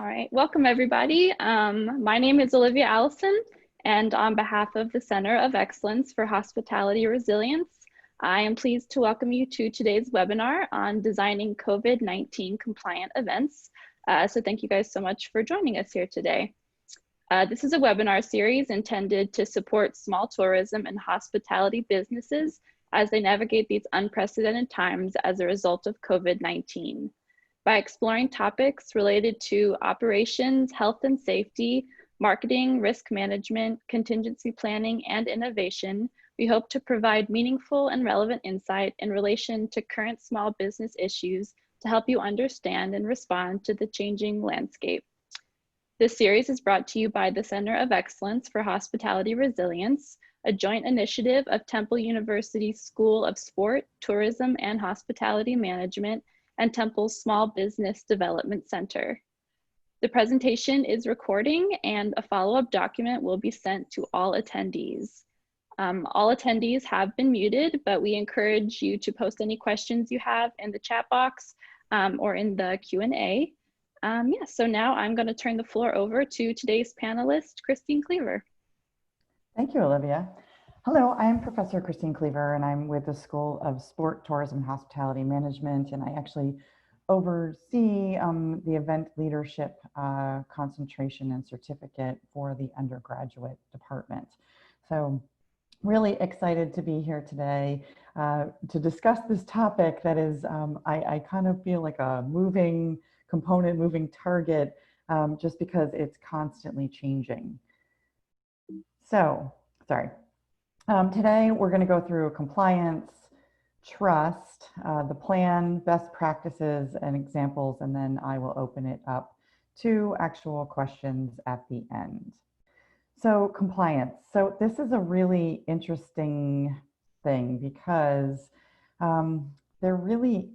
All right, welcome everybody. My name is Olivia Allison, and on behalf of the Center of Excellence for Hospitality Resilience, I am pleased to welcome you to today's webinar on designing COVID-19 compliant events. So thank you guys so much for joining us here today. This is a webinar series intended to support small tourism and hospitality businesses as they navigate these unprecedented times as a result of COVID-19. By exploring topics related to operations, health and safety, marketing, risk management, contingency planning, and innovation, we hope to provide meaningful and relevant insight in relation to current small business issues to help you understand and respond to the changing landscape. This series is brought to you by the Center of Excellence for Hospitality Resilience, a joint initiative of Temple University School of Sport, Tourism, and Hospitality Management and Temple's Small Business Development Center. The presentation is recording and a follow-up document will be sent to all attendees. All attendees have been muted, but we encourage you to post any questions you have in the chat box or in the Q&A. So now I'm going to turn the floor over to today's panelist, Christine Cleaver. Thank you, Olivia. Hello, I'm Professor Christine Cleaver, and I'm with the School of Sport, Tourism, and Hospitality Management, and I actually oversee the event leadership concentration and certificate for the undergraduate department. So really excited to be here today to discuss this topic that is, I kind of feel like a moving component, moving target, just because it's constantly changing. So, sorry. Today, we're going to go through compliance, trust, the plan, best practices, and examples, and then I will open it up to actual questions at the end. So, compliance. So, this is a really interesting thing because there really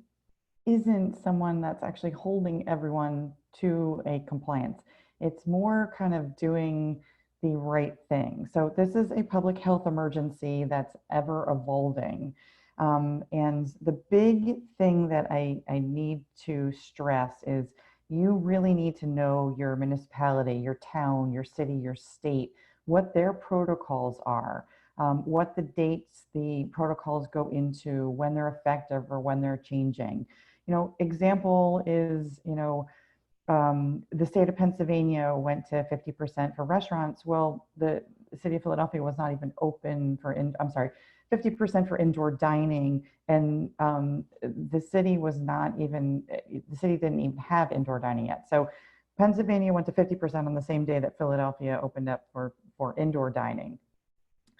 isn't someone that's actually holding everyone to a compliance. It's more kind of doing the right thing. So this is a public health emergency that's ever evolving. And the big thing that I need to stress is you really need to know your municipality, your town, your city, your state, what their protocols are, what the dates the protocols go into, when they're effective or when they're changing. Example is, the state of Pennsylvania went to 50% for restaurants. Well, the city of Philadelphia was not even open for, 50% for indoor dining. And the city was not even, the city didn't even have indoor dining yet. So Pennsylvania went to 50% on the same day that Philadelphia opened up for indoor dining.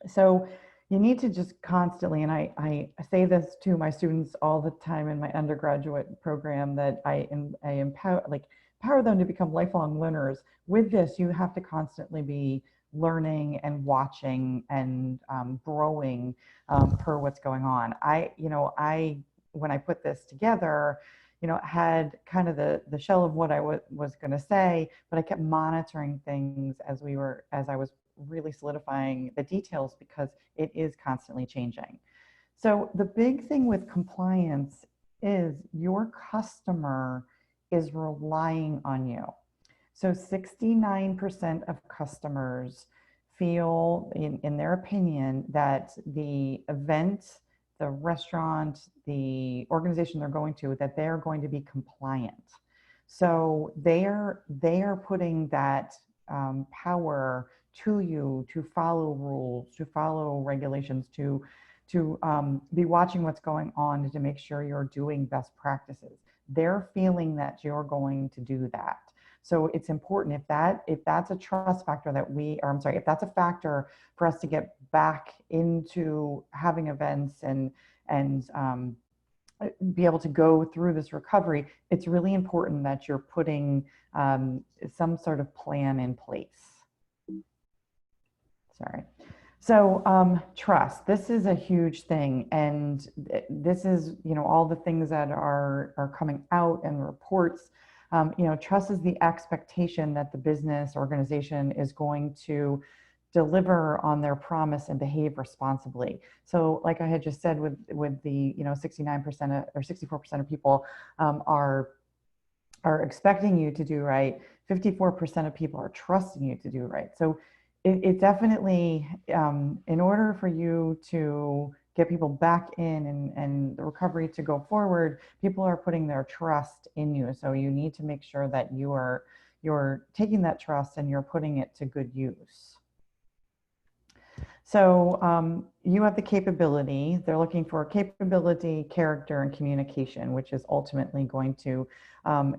So you need to just constantly, and I say this to my students all the time in my undergraduate program, that I empower them to become lifelong learners. With this, you have to constantly be learning and watching and growing per what's going on. When I put this together, had kind of the shell of what I was going to say, but I kept monitoring things as I was really solidifying the details because it is constantly changing. So the big thing with compliance is your customer is relying on you. So 69% of customers feel, in their opinion, that the event, the restaurant, the organization they're going to, that they're going to be compliant. So they are putting that power to you to follow rules, to follow regulations, to be watching what's going on, to make sure you're doing best practices. They're feeling that you're going to do that. So it's important if that's a trust factor if that's a factor for us to get back into having events and be able to go through this recovery, it's really important that you're putting some sort of plan in place. Sorry. So trust, this is a huge thing. And this is, all the things that are coming out in the reports. Trust is the expectation that the business organization is going to deliver on their promise and behave responsibly. So like I had just said with the 69% or 64% of people are are expecting you to do right. 54% of people are trusting you to do right. So it definitely, in order for you to get people back in and the recovery to go forward, people are putting their trust in you. So you need to make sure that you're taking that trust and you're putting it to good use. So you have the capability. They're looking for capability, character, and communication, which is ultimately going to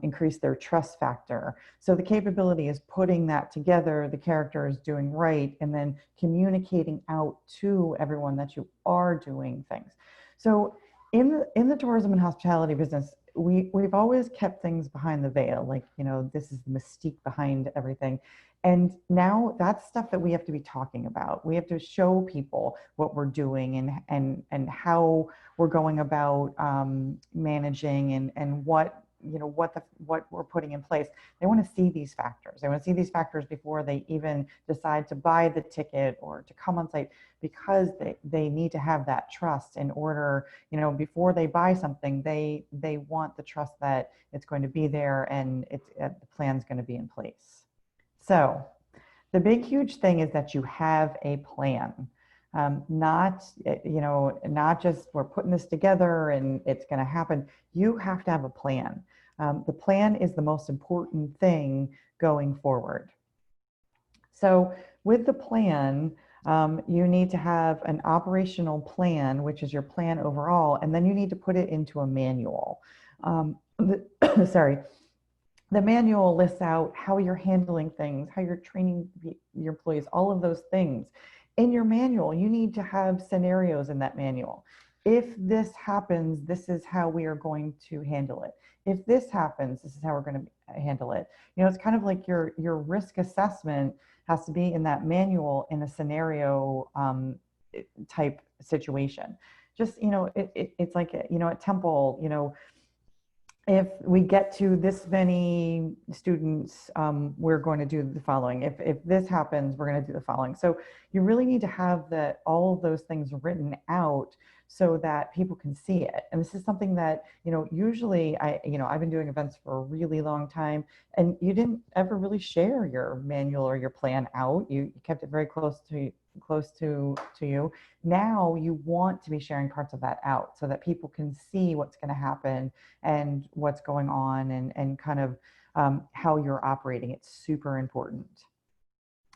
increase their trust factor. So the capability is putting that together, the character is doing right, and then communicating out to everyone that you are doing things. So in the tourism and hospitality business, we've always kept things behind the veil, like, you know, this is the mystique behind everything. And now that's stuff that we have to be talking about. We have to show people what we're doing and how we're going about managing and what, you know, what we're putting in place. They want to see these factors. They want to see these factors before they even decide to buy the ticket or to come on site, because they need to have that trust in order, you know, before they buy something, they want the trust that it's going to be there and the plan's going to be in place. So the big, huge thing is that you have a plan. Not, you know, not just we're putting this together and it's going to happen. You have to have a plan. The plan is the most important thing going forward. So with the plan, you need to have an operational plan, which is your plan overall, and then you need to put it into a manual. Sorry. The manual lists out how you're handling things, how you're training your employees, all of those things. In your manual, you need to have scenarios in that manual. If this happens, this is how we are going to handle it. If this happens, this is how we're going to handle it. You know, it's kind of like your risk assessment has to be in that manual in a scenario type situation. Just, you know, it's like, you know, at Temple, you know, if we get to this many students, we're going to do the following. If this happens, we're going to do the following. So you really need to have all of those things written out so that people can see it. And this is something that, you know, usually I've been doing events for a really long time, and you didn't ever really share your manual or your plan out. You kept it very close to you. Now you want to be sharing parts of that out so that people can see what's going to happen and what's going on and kind of how you're operating. It's super important.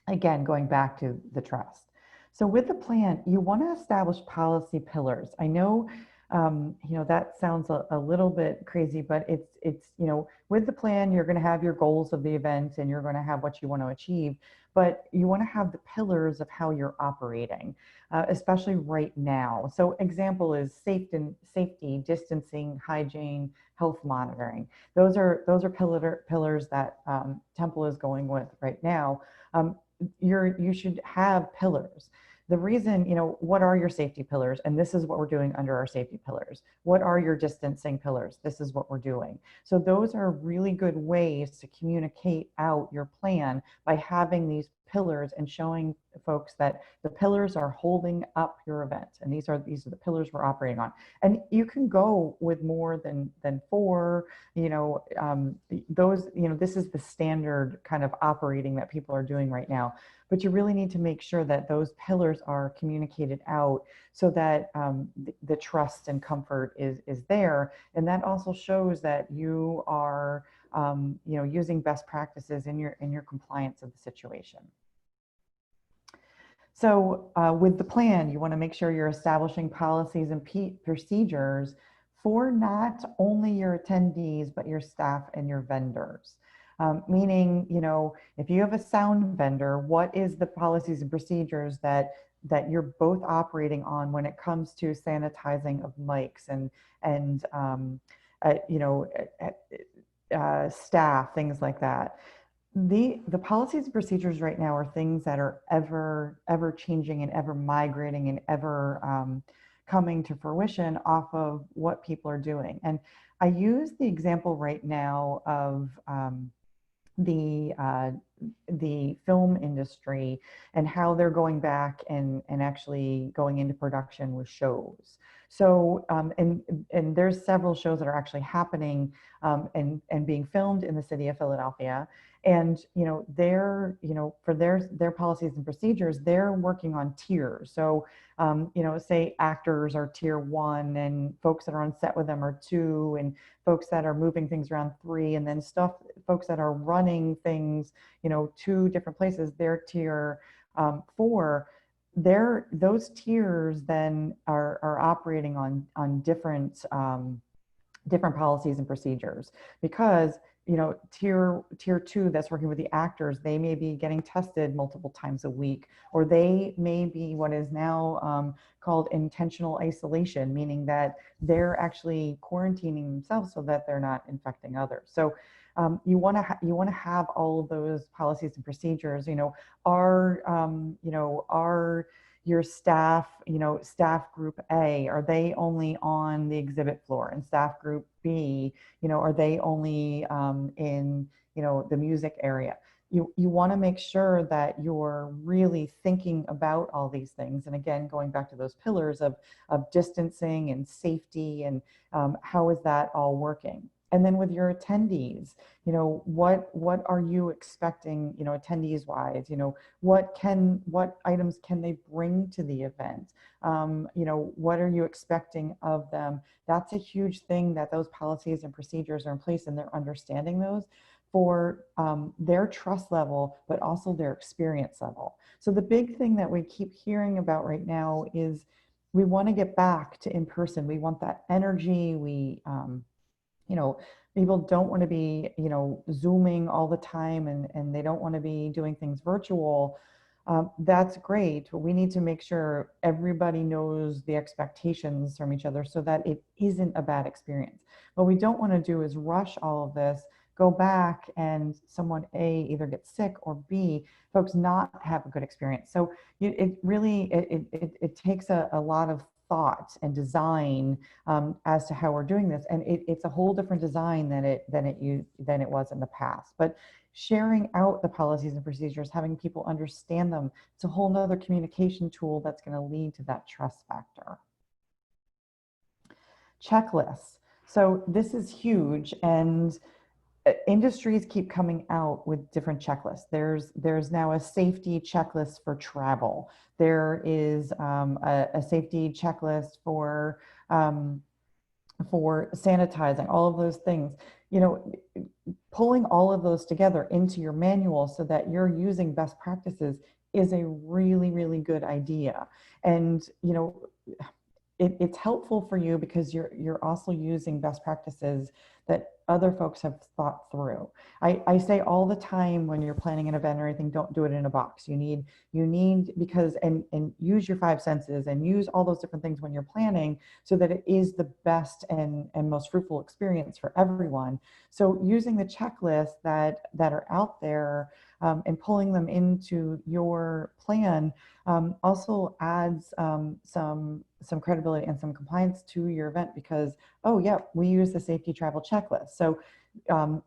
Again, going back to the trust. So with the plan, you want to establish policy pillars. I know, you know, that sounds a little bit crazy, but it's, you know, with the plan, you're going to have your goals of the event and you're going to have what you want to achieve, but you want to have the pillars of how you're operating, especially right now. So example is safety, distancing, hygiene, health monitoring. Those are pillars that Temple is going with right now. You should have pillars. The reason, you know, what are your safety pillars? And this is what we're doing under our safety pillars. What are your distancing pillars? This is what we're doing. So those are really good ways to communicate out your plan by having these pillars and showing folks that the pillars are holding up your event. And these are the pillars we're operating on. And you can go with more than 4, you know, those, you know, this is the standard kind of operating that people are doing right now. But you really need to make sure that those pillars are communicated out so that the trust and comfort is there. And that also shows that you are, you know, using best practices in your compliance of the situation. So with the plan, you want to make sure you're establishing policies and procedures for not only your attendees, but your staff and your vendors. Meaning, you know, if you have a sound vendor, what is the policies and procedures that you're both operating on when it comes to sanitizing of mics and you know, staff, things like that. The policies and procedures right now are things that are ever changing and ever migrating and ever coming to fruition off of what people are doing. And I use the example right now of the the film industry and how they're going back and actually going into production with shows. So, and there's several shows that are actually happening and being filmed in the city of Philadelphia. And, they're, for their policies and procedures, they're working on tiers. So, say actors are tier 1 and folks that are on set with them are 2, and folks that are moving things around 3, and then folks that are running things, 2 different places, they're tier 4. Those tiers then are operating on different different policies and procedures, because tier 2 that's working with the actors, they may be getting tested multiple times a week, or they may be what is now called intentional isolation, meaning that they're actually quarantining themselves so that they're not infecting others. So you want to have all of those policies and procedures. Are your staff, staff group A, are they only on the exhibit floor? And staff group B, are they only in, the music area? You want to make sure that you're really thinking about all these things. And again, going back to those pillars of distancing what and how is that all working? And then with your attendees, what are you expecting, attendees wise, what items can they bring to the event? What are you expecting of them? That's a huge thing, that those policies and procedures are in place and they're understanding those for their trust level, but also their experience level. So the big thing that we keep hearing about right now is we want to get back to in person. We want that energy. People don't want to be, Zooming all the time, and they don't want to be doing things virtual. That's great, but we need to make sure everybody knows the expectations from each other so that it isn't a bad experience. What we don't want to do is rush all of this, go back, and someone A either gets sick, or B, folks not have a good experience. So it really, it takes a lot of thought and design as to how we're doing this, and it's a whole different design than it was in the past. But sharing out the policies and procedures, having people understand them, it's a whole nother communication tool that's going to lead to that trust factor. Checklists. So this is huge, and industries keep coming out with different checklists. There's now a safety checklist for travel. There is a safety checklist for sanitizing, all of those things. Pulling all of those together into your manual so that you're using best practices is a really, really good idea. And it's helpful for you because you're also using best practices that other folks have thought through. I say all the time, when you're planning an event or anything, don't do it in a box. You need because and use your 5 senses and use all those different things when you're planning so that it is the best and most fruitful experience for everyone. So using the checklists that are out there and pulling them into your plan also adds some credibility and some compliance to your event, because, oh yeah, we use the safety travel checklist. So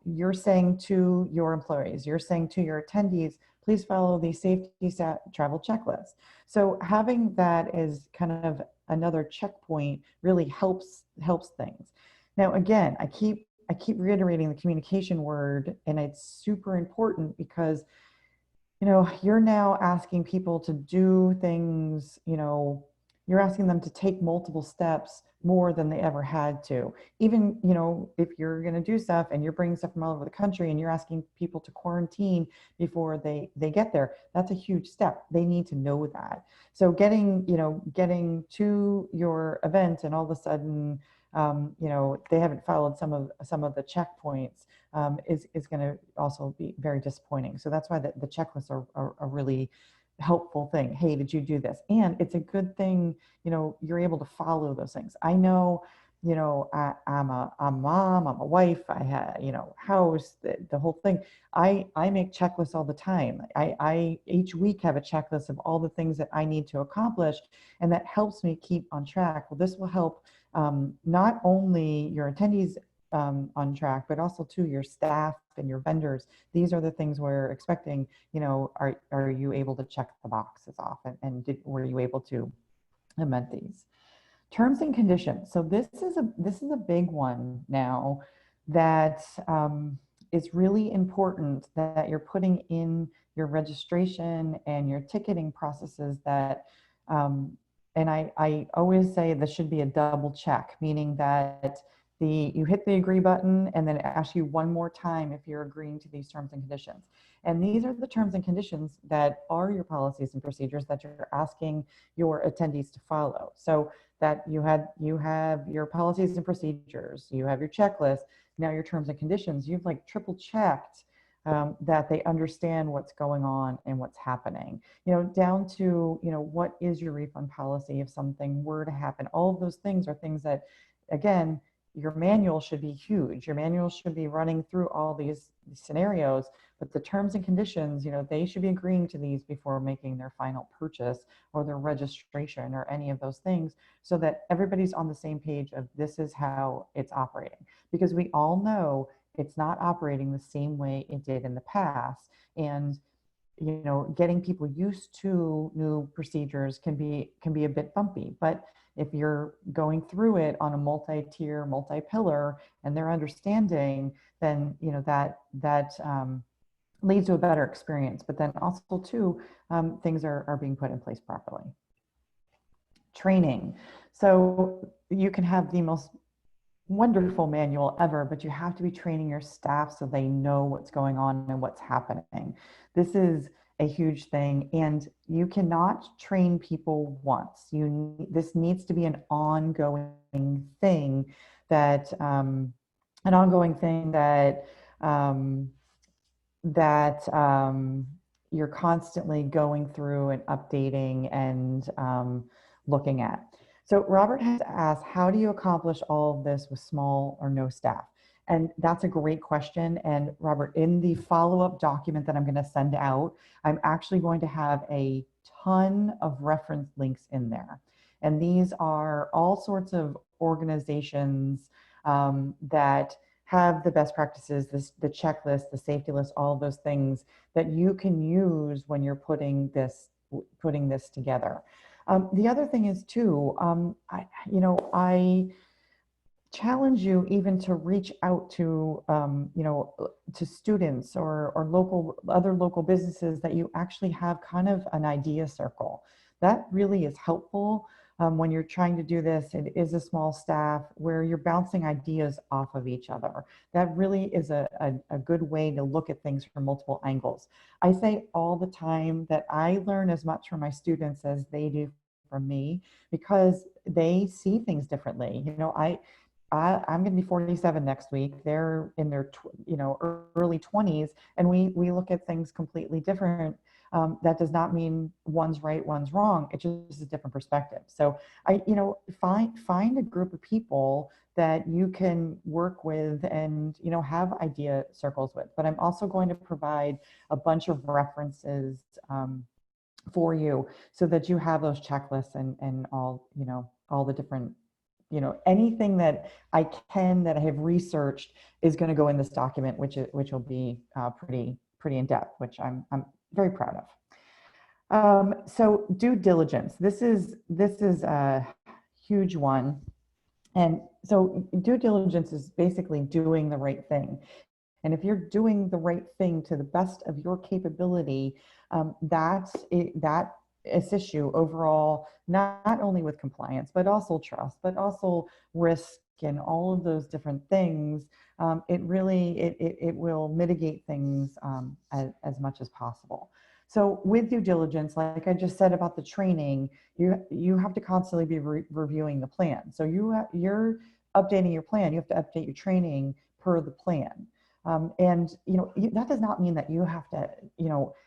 you're saying to your employees, you're saying to your attendees, please follow the safety travel checklist. So having that as kind of another checkpoint really helps things. Now, again, I keep reiterating the communication word, and it's super important because you're now asking people to do things, you're asking them to take multiple steps more than they ever had to. Even, if you're going to do stuff and you're bringing stuff from all over the country and you're asking people to quarantine before they get there, that's a huge step. They need to know that. So getting to your event and all of a sudden, they haven't followed some of the checkpoints is going to also be very disappointing. So that's why the checklists are a really helpful thing. Hey, did you do this? And it's a good thing, you're able to follow those things. I know, I'm a mom, I'm a wife, I had, house, the whole thing. I make checklists all the time. I each week have a checklist of all the things that I need to accomplish, and that helps me keep on track. Well, this will help not only your attendees on track, but also too your staff and your vendors. These are the things we're expecting. Are you able to check the boxes off, and were you able to amend these? Terms and conditions. So this is a big one now that is really important that you're putting in your registration and your ticketing processes that, and I always say this should be a double check, meaning that you hit the agree button and then it asks you one more time if you're agreeing to these terms and conditions. And these are the terms and conditions that are your policies and procedures that you're asking your attendees to follow. So that you have your policies and procedures, you have your checklist, now your terms and conditions, you've like triple checked that they understand what's going on and what's happening, down to, what is your refund policy if something were to happen. All of those things are things that, again, your manual should be huge. Your manual should be running through all these scenarios, but the terms and conditions, they should be agreeing to these before making their final purchase or their registration or any of those things, so that everybody's on the same page of this is how it's operating. Because we all know it's not operating the same way it did in the past. And getting people used to new procedures can be a bit bumpy, but if you're going through it on a multi-tier, multi-pillar, and they're understanding, then that leads to a better experience. But then also too, things are being put in place properly. Training. So you can have the most wonderful manual ever, but you have to be training your staff so they know what's going on and what's happening. This is a huge thing, and you cannot train people once. This needs to be an ongoing thing that you're constantly going through and updating and looking at. So Robert has asked, how do you accomplish all of this with small or no staff? And that's a great question. And Robert, in the follow-up document that I'm going to send out, I'm actually going to have a ton of reference links in there. And these are all sorts of organizations that have the best practices, the checklist, the safety list, all of those things that you can use when you're putting this together. The other thing is too, I challenge you even to reach out to, to students or other local businesses that you actually have kind of an idea circle. That really is helpful when you're trying to do this. It is a small staff where you're bouncing ideas off of each other. That really is a good way to look at things from multiple angles. I say all the time that I learn as much from my students as they do from me, because they see things differently. I'm going to be 47 next week. They're in their early 20s, and we look at things completely different. That does not mean one's right, one's wrong. It's just a different perspective. So find a group of people that you can work with and have idea circles with. But I'm also going to provide a bunch of references for you so that you have those checklists and all the different anything that I have researched is going to go in this document, which will be pretty in depth, which I'm very proud of. So due diligence. This is a huge one, and so due diligence is basically doing the right thing. And if you're doing the right thing to the best of your capability, that assists you overall, not only with compliance, but also trust, but also risk and all of those different things. It will mitigate things as much as possible. So with due diligence, like I just said about the training, you have to constantly be reviewing the plan. So you're updating your plan. You have to update your training per the plan. And that does not mean that you have to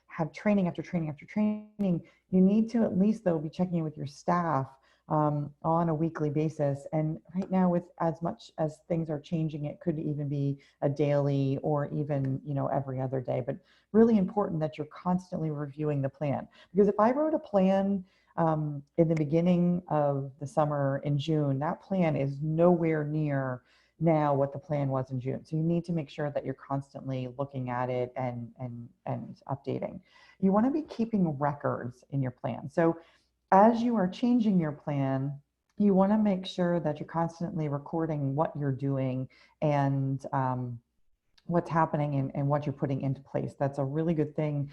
have training after training after training. You need to at least though be checking in with your staff on a weekly basis. And right now, with as much as things are changing, it could even be a daily or even every other day. But really important that you're constantly reviewing the plan, because if I wrote a plan in the beginning of the summer in June, that plan is nowhere near now what the plan was in June. So you need to make sure that you're constantly looking at it and updating. You want to be keeping records in your plan. So as you are changing your plan, you want to make sure that you're constantly recording what you're doing and what's happening and what you're putting into place. That's a really good thing,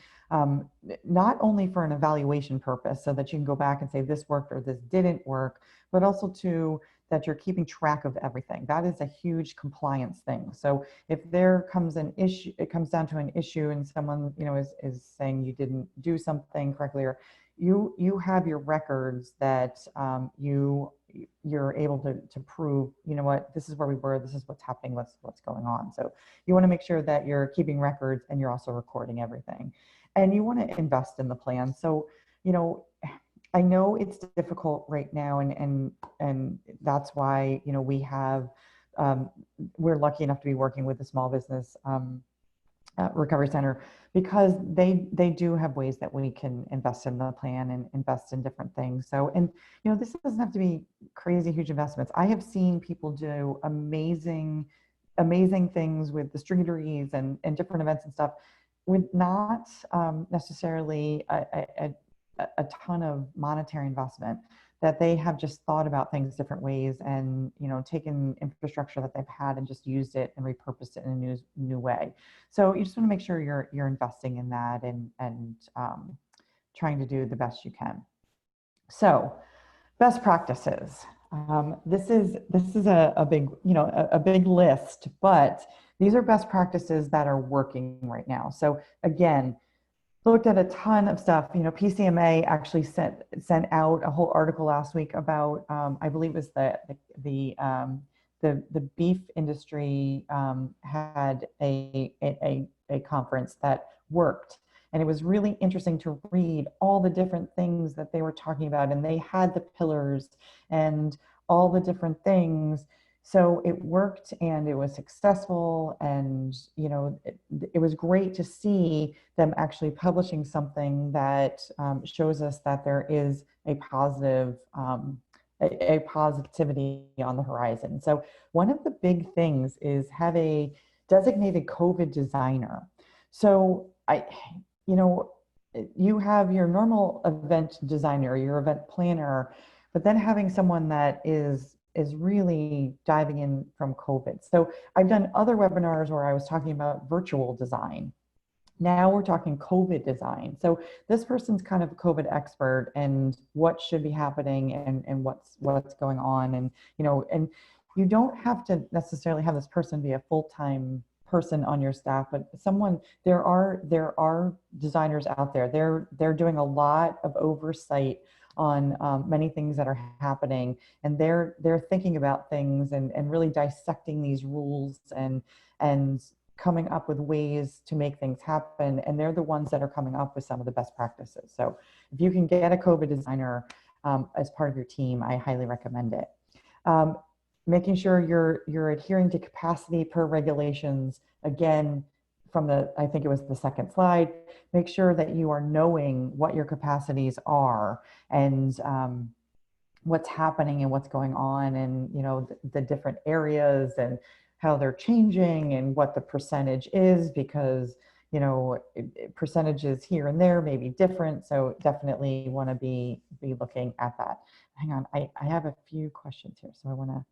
not only for an evaluation purpose, so that you can go back and say this worked or this didn't work, but also to that you're keeping track of everything. That is a huge compliance thing. So if there comes an issue, it comes down to an issue and someone, you know, is saying you didn't do something correctly, or you have your records that you're able to prove, you know what, this is where we were, this is what's happening, what's going on. So you want to make sure that you're keeping records and you're also recording everything. And you want to invest in the plan. So, you know, I know it's difficult right now, and that's why, you know, we have we're lucky enough to be working with the Small Business Recovery Center, because they do have ways that we can invest in the plan and invest in different things. So, and you know, this doesn't have to be crazy huge investments. I have seen people do amazing things with distributaries and different events and stuff with not necessarily a ton of monetary investment, that they have just thought about things different ways and, you know, taken infrastructure that they've had and just used it and repurposed it in a new way. So you just want to make sure you're investing in that and trying to do the best you can. So best practices. This is a big, you know, a big list, but these are best practices that are working right now. So again, looked at a ton of stuff. You know, PCMA actually sent out a whole article last week about, I believe it was the beef industry had a conference that worked. And it was really interesting to read all the different things that they were talking about. And they had the pillars and all the different things. So it worked and it was successful. And, you know, it was great to see them actually publishing something that shows us that there is a positive, a positivity on the horizon. So one of the big things is have a designated COVID designer. So you know, you have your normal event designer, your event planner, but then having someone that is really diving in from COVID. So I've done other webinars where I was talking about virtual design. Now we're talking COVID design. So this person's kind of a COVID expert and what should be happening and what's going on. And, you know, and you don't have to necessarily have this person be a full-time person on your staff, but someone, there are designers out there. They're doing a lot of oversight on many things that are happening, and they're thinking about things and really dissecting these rules and coming up with ways to make things happen. And they're the ones that are coming up with some of the best practices. So if you can get a COVID designer as part of your team, I highly recommend it. Making sure you're adhering to capacity per regulations. Again, from I think it was the second slide, make sure that you are knowing what your capacities are and what's happening and what's going on, and, you know, the different areas and how they're changing and what the percentage is, because, you know, percentages here and there may be different. So definitely want to be looking at that. Hang on, I have a few questions here, so I want to.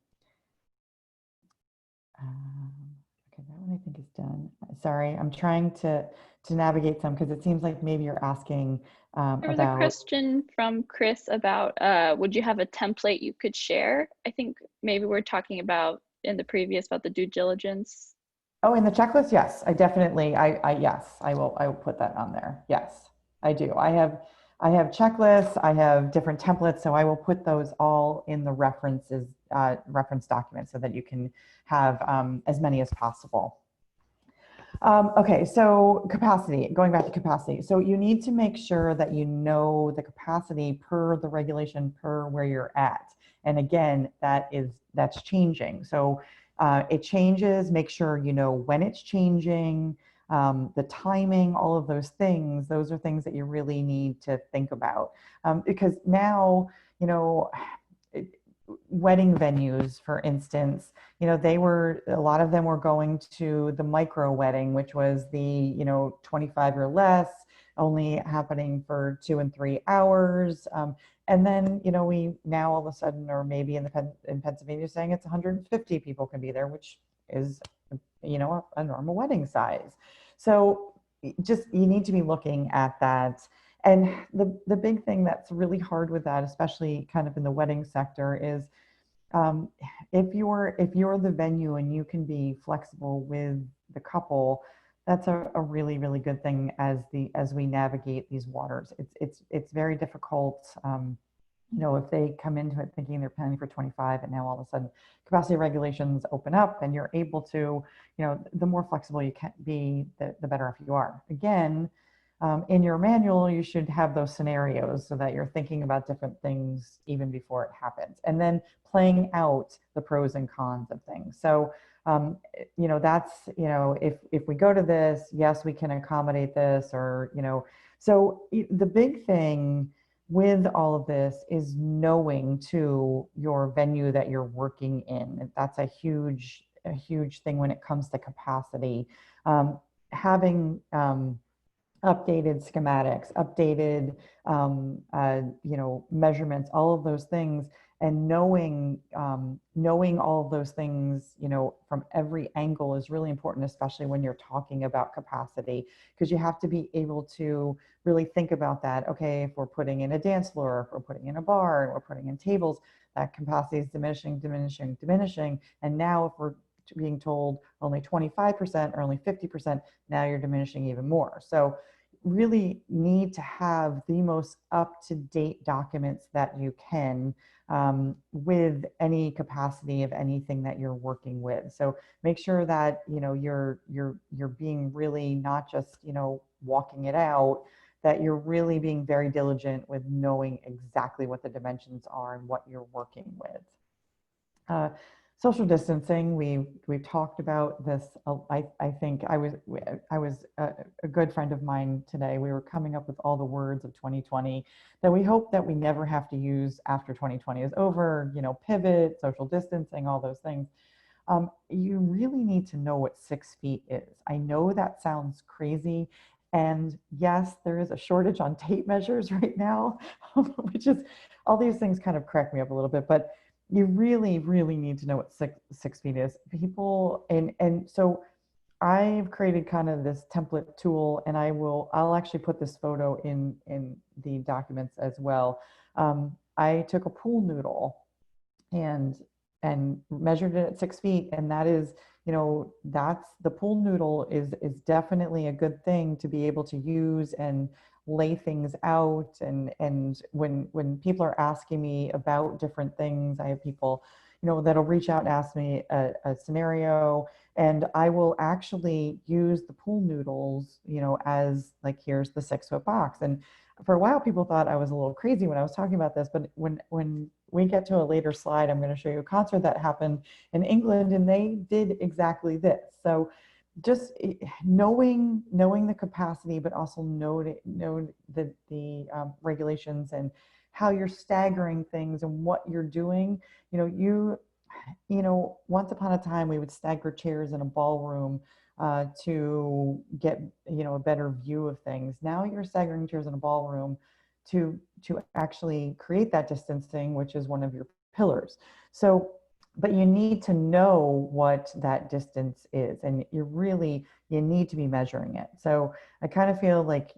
Okay, that one I think is done. Sorry, I'm trying to navigate some because it seems like maybe you're asking There was a question from Chris about would you have a template you could share? I think maybe we're talking about in the previous about the due diligence. Oh, in the checklist? Yes, I definitely, yes, I will put that on there. Yes, I do. I have checklists, I have different templates, so I will put those all in the references, reference documents so that you can have as many as possible. Okay, so capacity, going back to capacity. So you need to make sure that you know the capacity per the regulation, per where you're at. And again, that's changing. So it changes, make sure you know when it's changing, the timing, all of those things. Those are things that you really need to think about. Because now, you know, wedding venues, for instance, a lot of them were going to the micro wedding, which was the, 25 or less, only happening for 2 and 3 hours. And then, we now all of a sudden, or maybe in Pennsylvania, saying it's 150 people can be there, which is, a normal wedding size. So just, you need to be looking at that. And the big thing that's really hard with that, especially kind of in the wedding sector, is if you're the venue and you can be flexible with the couple, that's a really, really good thing as we navigate these waters. It's very difficult. If they come into it thinking they're planning for 25 and now all of a sudden capacity regulations open up and you're able to, the more flexible you can be, the better off you are. Again, in your manual, you should have those scenarios so that you're thinking about different things even before it happens, and then playing out the pros and cons of things. So, that's, if we go to this, yes, we can accommodate this, or, so the big thing with all of this is knowing to your venue that you're working in. That's a huge thing when it comes to capacity. Having updated schematics, updated, measurements, all of those things, and knowing all of those things, from every angle is really important, especially when you're talking about capacity, because you have to be able to really think about that. Okay, if we're putting in a dance floor, if we're putting in a bar, and we're putting in tables, that capacity is diminishing. And now if we're being told only 25% or only 50%, now you're diminishing even more. So really need to have the most up-to-date documents that you can, with any capacity of anything that you're working with. So make sure that you're being really not just walking it out, that you're really being very diligent with knowing exactly what the dimensions are and what you're working with. Social distancing, we've talked about this. I think I was a good friend of mine today. We were coming up with all the words of 2020 that we hope that we never have to use after 2020 is over. Pivot, social distancing, all those things. You really need to know what 6 feet is. I know that sounds crazy. And yes, there is a shortage on tape measures right now, which is, all these things kind of crack me up a little bit, but you really, really need to know what six feet is. People, and so I've created kind of this template tool, and I'll actually put this photo in the documents as well. I took a pool noodle and measured it at 6 feet, and that is, that's the pool noodle is definitely a good thing to be able to use and lay things out. And when people are asking me about different things, I have people, that'll reach out and ask me a scenario, and I will actually use the pool noodles, as like, here's the 6-foot box. And for a while, people thought I was a little crazy when I was talking about this, but when we get to a later slide, I'm going to show you a concert that happened in England, and they did exactly this. So just knowing the capacity, but also know the regulations and how you're staggering things and what you're doing. Once upon a time, we would stagger chairs in a ballroom to get a better view of things. Now you're staggering chairs in a ballroom to actually create that distancing, which is one of your pillars. So, but you need to know what that distance is, and you need to be measuring it. So I kind of feel like,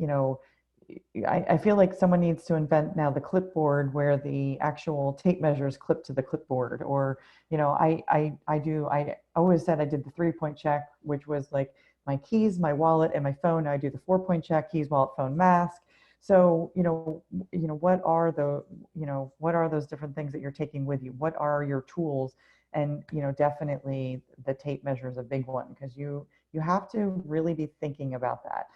I feel like someone needs to invent now the clipboard where the actual tape measures clip to the clipboard. Or, I always said I did the 3-point check, which was like my keys, my wallet, and my phone. Now I do the 4-point check: keys, wallet, phone, mask. So, what are those different things that you're taking with you? What are your tools? And, definitely the tape measure is a big one, because you have to really be thinking about that.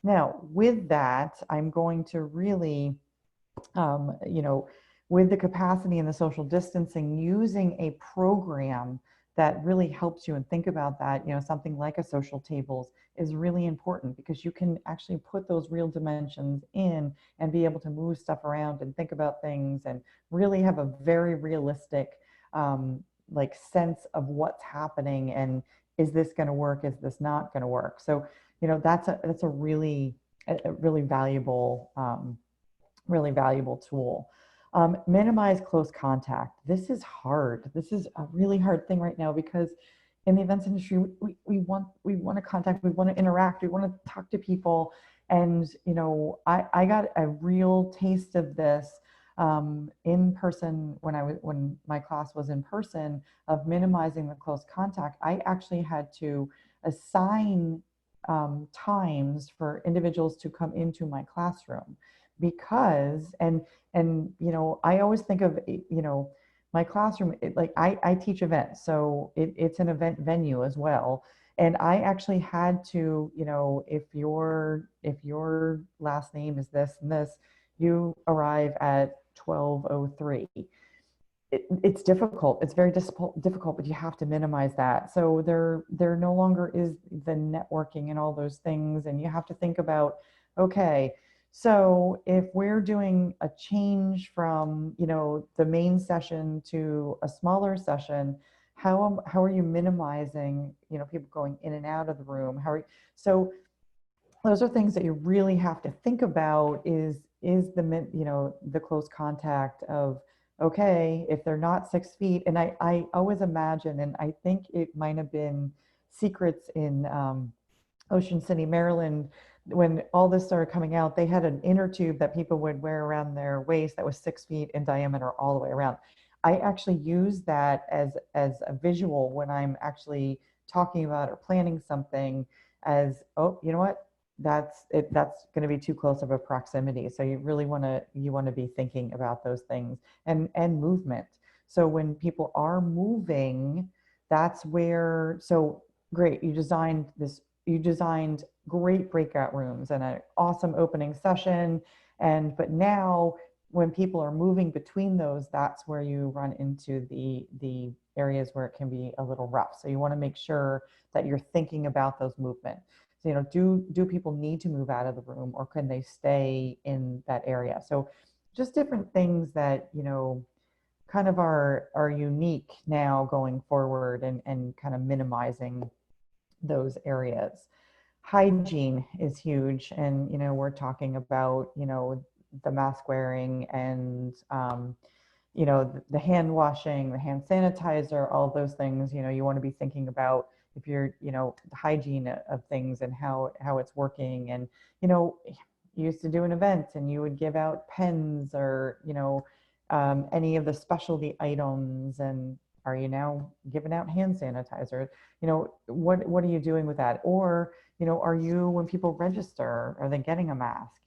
Now, with that, I'm going to really, with the capacity and the social distancing, using a program that really helps you, and think about that, something like a social tables is really important, because you can actually put those real dimensions in and be able to move stuff around and think about things and really have a very realistic like sense of what's happening and is this going to work? Is this not going to work? So, that's a really valuable tool. Minimize close contact. This is hard. This is a really hard thing right now because in the events industry, we want to contact, we want to interact, we want to talk to people. And, I got a real taste of this in person when my class was in person, of minimizing the close contact. I actually had to assign times for individuals to come into my classroom because, I always think of, my classroom, like I teach events, so it's an event venue as well. And I actually had to, if your last name is this and this, you arrive at 12:03. It's difficult. It's very difficult, but you have to minimize that. So there no longer is the networking and all those things, and you have to think about, okay, so if we're doing a change from the main session to a smaller session, how are you minimizing people going in and out of the room? So those are things that you really have to think about, is the close contact of, okay, if they're not 6 feet. And I always imagine, and I think it might have been Secrets in Ocean City, Maryland, when all this started coming out, they had an inner tube that people would wear around their waist that was 6 feet in diameter all the way around. I actually use that as a visual when I'm actually talking about or planning something, as, oh, you know what, that's going to be too close of a proximity. So you really want to be thinking about those things, and movement. So when people are moving, that's where, so great, you designed great breakout rooms and an awesome opening session. But now when people are moving between those, that's where you run into the areas where it can be a little rough. So you want to make sure that you're thinking about those movements. So, do people need to move out of the room, or can they stay in that area? So just different things that, kind of are unique now going forward, and kind of minimizing those areas. Hygiene is huge. And, we're talking about, the mask wearing and, the hand washing, the hand sanitizer, all of those things, you want to be thinking about, if you're, the hygiene of things and how it's working. And, you used to do an event and you would give out pens, or, any of the specialty items. And are you now giving out hand sanitizer? What are you doing with that? Or, are you, when people register, are they getting a mask?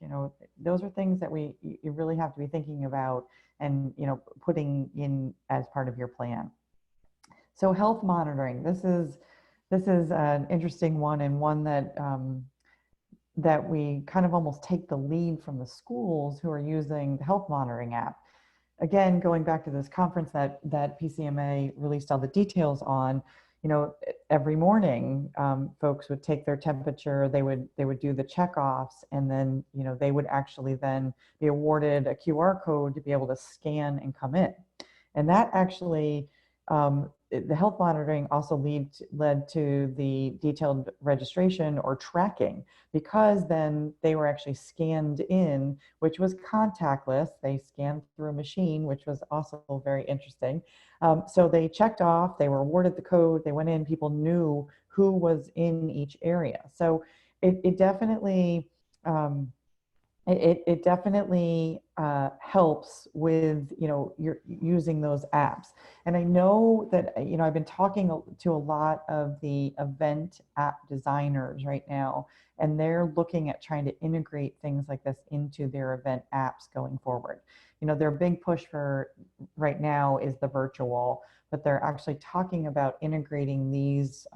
Those are things that you really have to be thinking about, and, putting in as part of your plan. So health monitoring, this is an interesting one, and one that we kind of almost take the lead from the schools who are using the health monitoring app. Again, going back to this conference that PCMA released all the details on, every morning, folks would take their temperature, they would do the checkoffs, and then, they would actually then be awarded a QR code to be able to scan and come in. And that actually, the health monitoring also led to the detailed registration or tracking, because then they were actually scanned in, which was contactless. They scanned through a machine, which was also very interesting. So they checked off, they were awarded the code, they went in, people knew who was in each area. So it definitely, it definitely helps with, you're using those apps. And I know that, I've been talking to a lot of the event app designers right now, and they're looking at trying to integrate things like this into their event apps going forward. Their big push for right now is the virtual, but they're actually talking about integrating these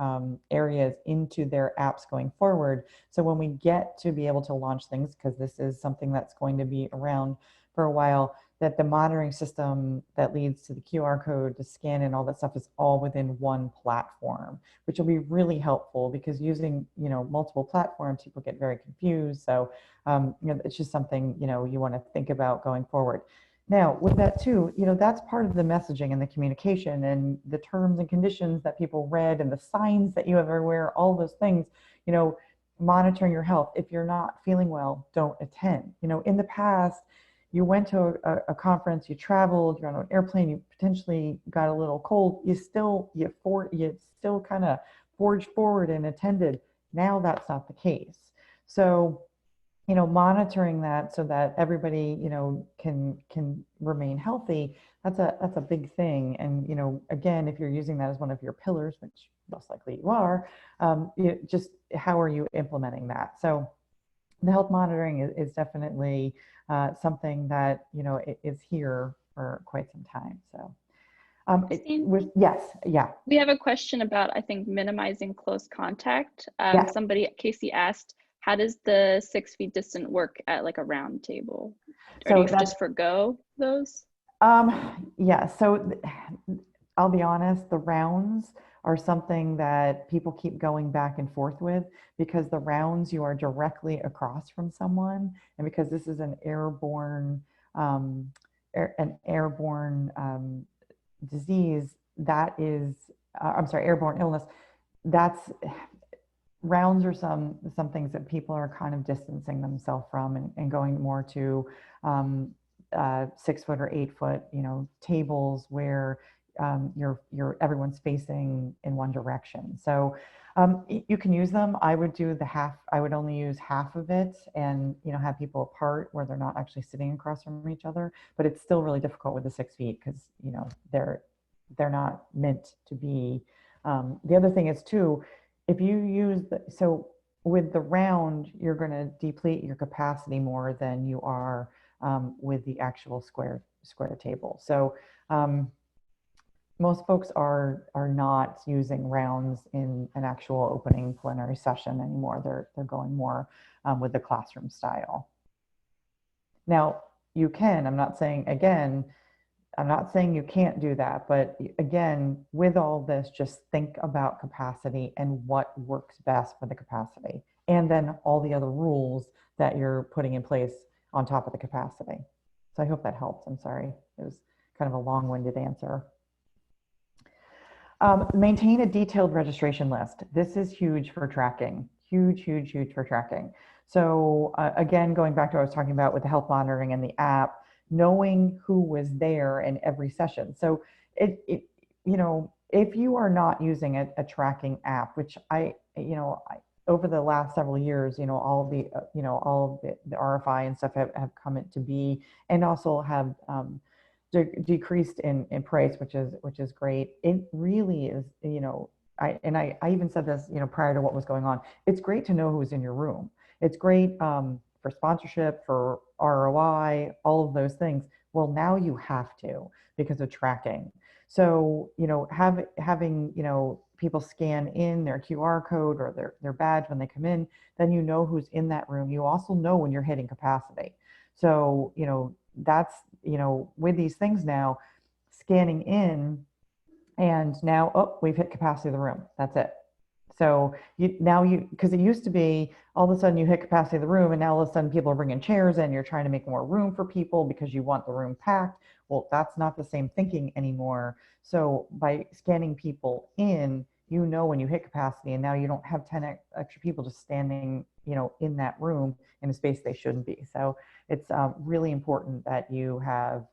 areas into their apps going forward. So when we get to be able to launch things, because this is something that's going to be around for a while, that the monitoring system that leads to the QR code to scan and all that stuff is all within one platform, which will be really helpful, because using, multiple platforms, people get very confused. So, it's just something, you want to think about going forward. Now, with that too, that's part of the messaging and the communication and the terms and conditions that people read and the signs that you have everywhere, all those things, you know, monitoring your health. If you're not feeling well, don't attend. In the past, you went to a conference, you traveled, you're on an airplane, you potentially got a little cold, you still kind of forged forward and attended. Now that's not the case. So monitoring that so that everybody, can remain healthy, that's a big thing. And, again, if you're using that as one of your pillars, which most likely you are, just how are you implementing that? So the health monitoring is definitely something that, is here for quite some time. So yes, yeah. We have a question about, I think, minimizing close contact. Yes. Somebody, Casey, asked, how does the 6 feet distant work at like a round table? Or do you just forgo those? Yeah, so I'll be honest, the rounds are something that people keep going back and forth with, because the rounds, you are directly across from someone, and because this is an airborne disease, that is I'm sorry, airborne illness, that's rounds are some things that people are kind of distancing themselves from, and going more to 6 foot or 8 foot, tables where everyone's facing in one direction. So you can use them. I would do I would only use half of it, and have people apart where they're not actually sitting across from each other. But it's still really difficult with the 6 feet, because they're not meant to be. The other thing is too, if you use so with the round, you're going to deplete your capacity more than you are with the actual square table. So most folks are not using rounds in an actual opening plenary session anymore. They're going more with the classroom style. Now, you can, I'm not saying you can't do that, but again, with all this, just think about capacity and what works best for the capacity, and then all the other rules that you're putting in place on top of the capacity. So I hope that helps. I'm sorry, it was kind of a long-winded answer. Maintain a detailed registration list. This is huge for tracking, huge for tracking. So again, going back to what I was talking about with the health monitoring and the app, knowing who was there in every session. So if you are not using a tracking app, which over the last several years, all of the RFI and stuff have come into be, and also have decreased in price, which is great. It really is, I even said this, prior to what was going on. It's great to know who's in your room. It's great for sponsorship, for ROI, all of those things. Well, now you have to, because of tracking. So, having, people scan in their QR code or their badge when they come in, then you know who's in that room. You also know when you're hitting capacity. So, that's, with these things now, scanning in, and now, oh, we've hit capacity of the room. That's it. So because it used to be all of a sudden you hit capacity of the room, and now all of a sudden people are bringing chairs in, you're trying to make more room for people because you want the room packed. Well, that's not the same thinking anymore. So by scanning people in, when you hit capacity, and now you don't have 10 extra people just standing, in that room in a space they shouldn't be. So it's really important that you have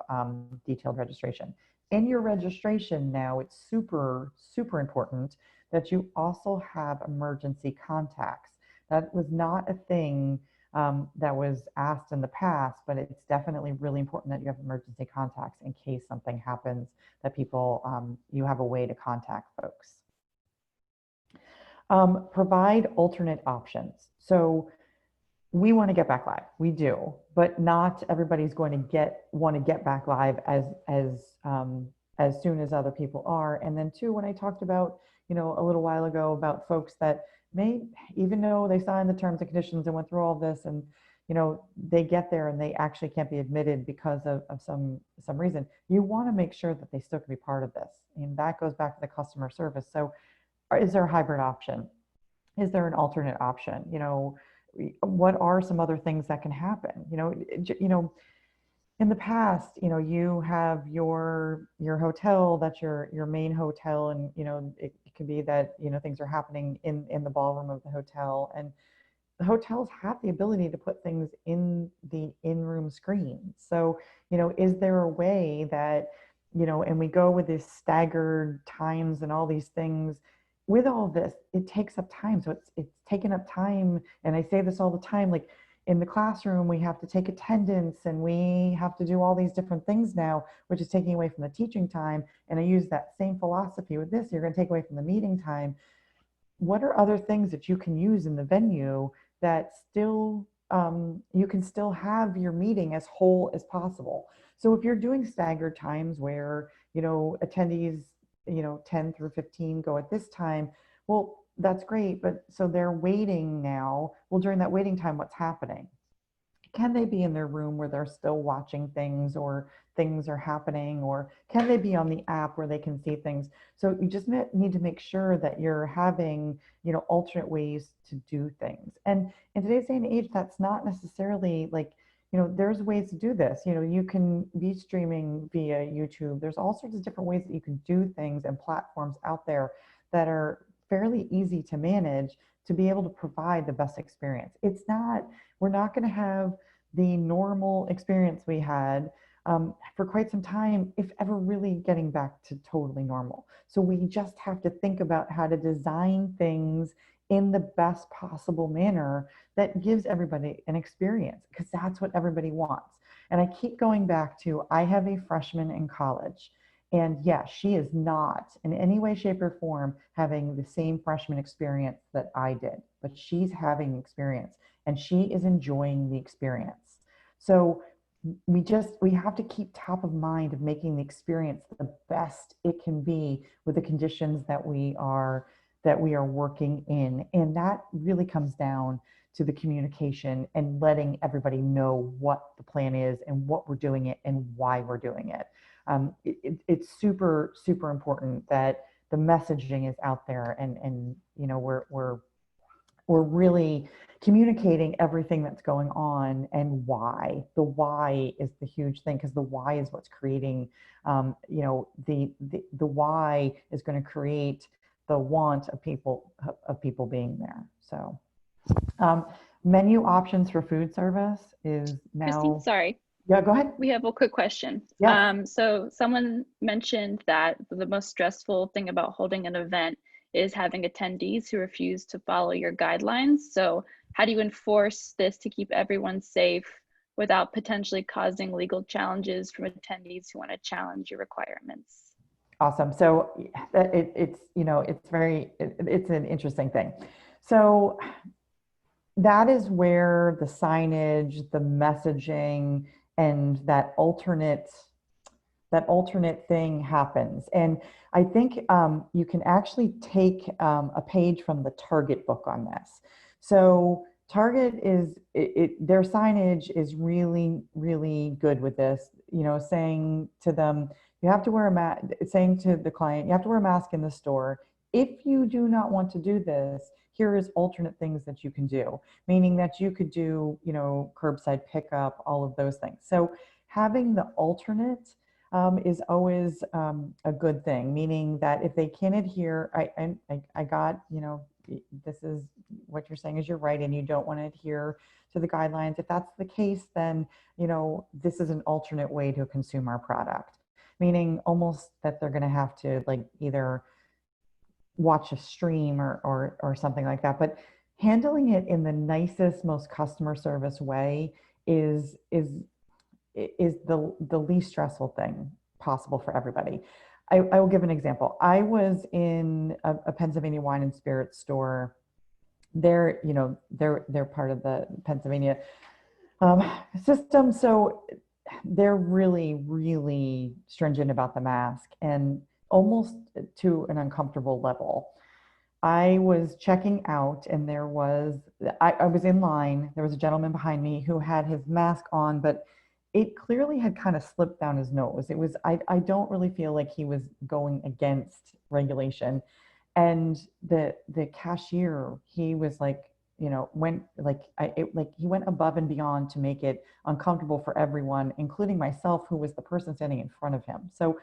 detailed registration. In your registration now, it's super, super important that you also have emergency contacts. That was not a thing that was asked in the past, but it's definitely really important that you have emergency contacts in case something happens, that people, you have a way to contact folks. Provide alternate options. So we want to get back live, we do, but not everybody's going to want to get back live as soon as other people are. And then too, when I talked about, a little while ago about folks that may, even though they signed the terms and conditions and went through all this, and they get there and they actually can't be admitted because of some reason, you want to make sure that they still can be part of this. And that goes back to the customer service. So is there a hybrid option? Is there an alternate option? What are some other things that can happen? in the past, you have your hotel, that's your main hotel, and it could be that things are happening in the ballroom of the hotel, and the hotels have the ability to put things in the in-room screen. So, is there a way that, and we go with these staggered times and all these things. With all this, it takes up time. So it's taken up time. And I say this all the time, like in the classroom, we have to take attendance and we have to do all these different things now, which is taking away from the teaching time. And I use that same philosophy with this. You're going to take away from the meeting time. What are other things that you can use in the venue that still you can still have your meeting as whole as possible? So if you're doing staggered times where attendees 10 through 15 go at this time, well, that's great, but so they're waiting now. Well, during that waiting time, what's happening? Can they be in their room where they're still watching things or things are happening, or can they be on the app where they can see things? So you just need to make sure that you're having alternate ways to do things. And in today's day and age, that's not necessarily like there's ways to do this. You can be streaming via YouTube. There's all sorts of different ways that you can do things and platforms out there that are fairly easy to manage to be able to provide the best experience. We're not going to have the normal experience we had for quite some time, if ever really getting back to totally normal. So we just have to think about how to design things in the best possible manner that gives everybody an experience, because that's what everybody wants. And I keep going back to, I have a freshman in college. And yeah, she is not in any way, shape, or form having the same freshman experience that I did, but she's having experience and she is enjoying the experience. So we have to keep top of mind of making the experience the best it can be with the conditions that we are working in. And that really comes down to the communication and letting everybody know what the plan is and what we're doing it and why we're doing it. It's super, super important that the messaging is out there, and we're really communicating everything that's going on and why. The why is the huge thing, because the why is what's creating, the why is going to create the want of people being there. So um, menu options for food service is Christine, now, sorry. yeah, go ahead. We have a quick question. Yes. So someone mentioned that the most stressful thing about holding an event is having attendees who refuse to follow your guidelines. So how do you enforce this to keep everyone safe without potentially causing legal challenges from attendees who want to challenge your requirements? Awesome. So it's an interesting thing. So that is where the signage, the messaging, and that alternate thing happens. And I think you can actually take a page from the Target book on this. So Target their signage is really, really good with this, saying to them, you have to wear a mask, saying to the client, you have to wear a mask in the store. If you do not want to do this, here is alternate things that you can do, meaning that you could do, curbside pickup, all of those things. So having the alternate is always a good thing, meaning that if they can adhere, I got, this is what you're saying is you're right, and you don't want to adhere to the guidelines. If that's the case, then, this is an alternate way to consume our product, meaning almost that they're going to have to like either watch a stream or something like that. But handling it in the nicest, most customer service way is the least stressful thing possible for everybody. I will give an example. I was in a Pennsylvania wine and spirits store. They're part of the Pennsylvania system, so they're really, really stringent about the mask, and almost to an uncomfortable level. I was checking out, and I was in line. There was a gentleman behind me who had his mask on, but it clearly had kind of slipped down his nose. I don't really feel like he was going against regulation. And the cashier, he was like, went he went above and beyond to make it uncomfortable for everyone, including myself, who was the person standing in front of him. So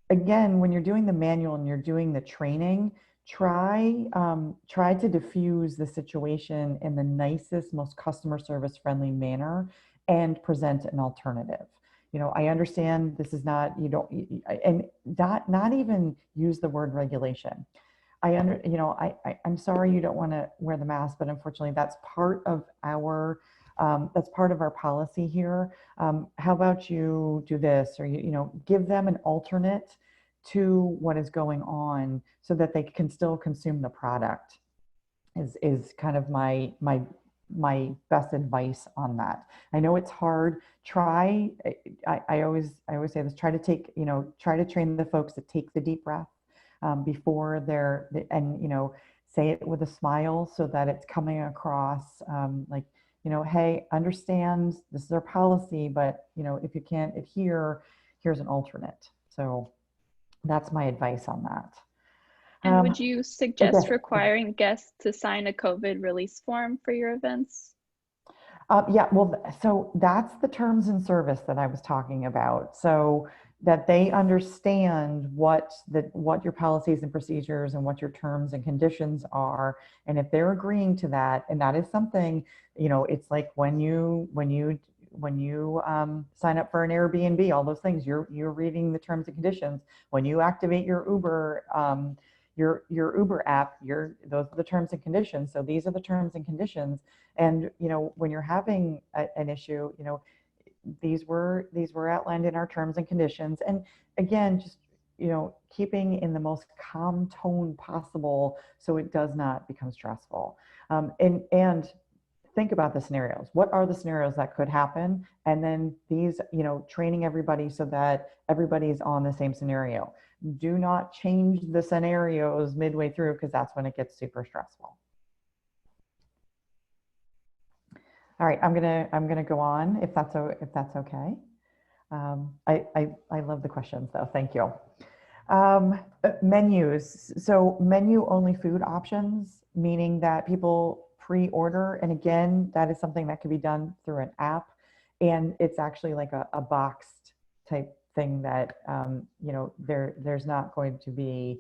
again, when you're doing the manual and you're doing the training, try to diffuse the situation in the nicest, most customer service friendly manner and present an alternative. I understand this is not, and not even use the word regulation. I'm sorry you don't want to wear the mask, but unfortunately that's part of our policy here. How about you do this, or give them an alternate to what is going on so that they can still consume the product is kind of my best advice on that. I know it's hard. I always say this, try to train the folks to take the deep breath before and say it with a smile so that it's coming across hey, understand this is our policy, but if you can't adhere, here's an alternate. So that's my advice on that. And would you suggest okay. requiring guests to sign a COVID release form for your events? Yeah, well, so that's the terms and service that I was talking about. So that they understand what your policies and procedures and what your terms and conditions are. And if they're agreeing to that, and that is something, it's like when you sign up for an Airbnb, all those things, you're reading the terms and conditions. When you activate your Uber, your Uber app, those are the terms and conditions. So these are the terms and conditions. And when you're having an issue, these were outlined in our terms and conditions. And again, just keeping in the most calm tone possible so it does not become stressful. And think about the scenarios. What are the scenarios that could happen? And then these, training everybody so that everybody's on the same scenario. Do not change the scenarios midway through, because that's when it gets super stressful. All right, I'm gonna go on if that's okay. I love the questions though. Thank you. Menus. So menu only food options, meaning that people pre-order, and again, that is something that can be done through an app, and it's actually like a boxed type thing that there's not going to be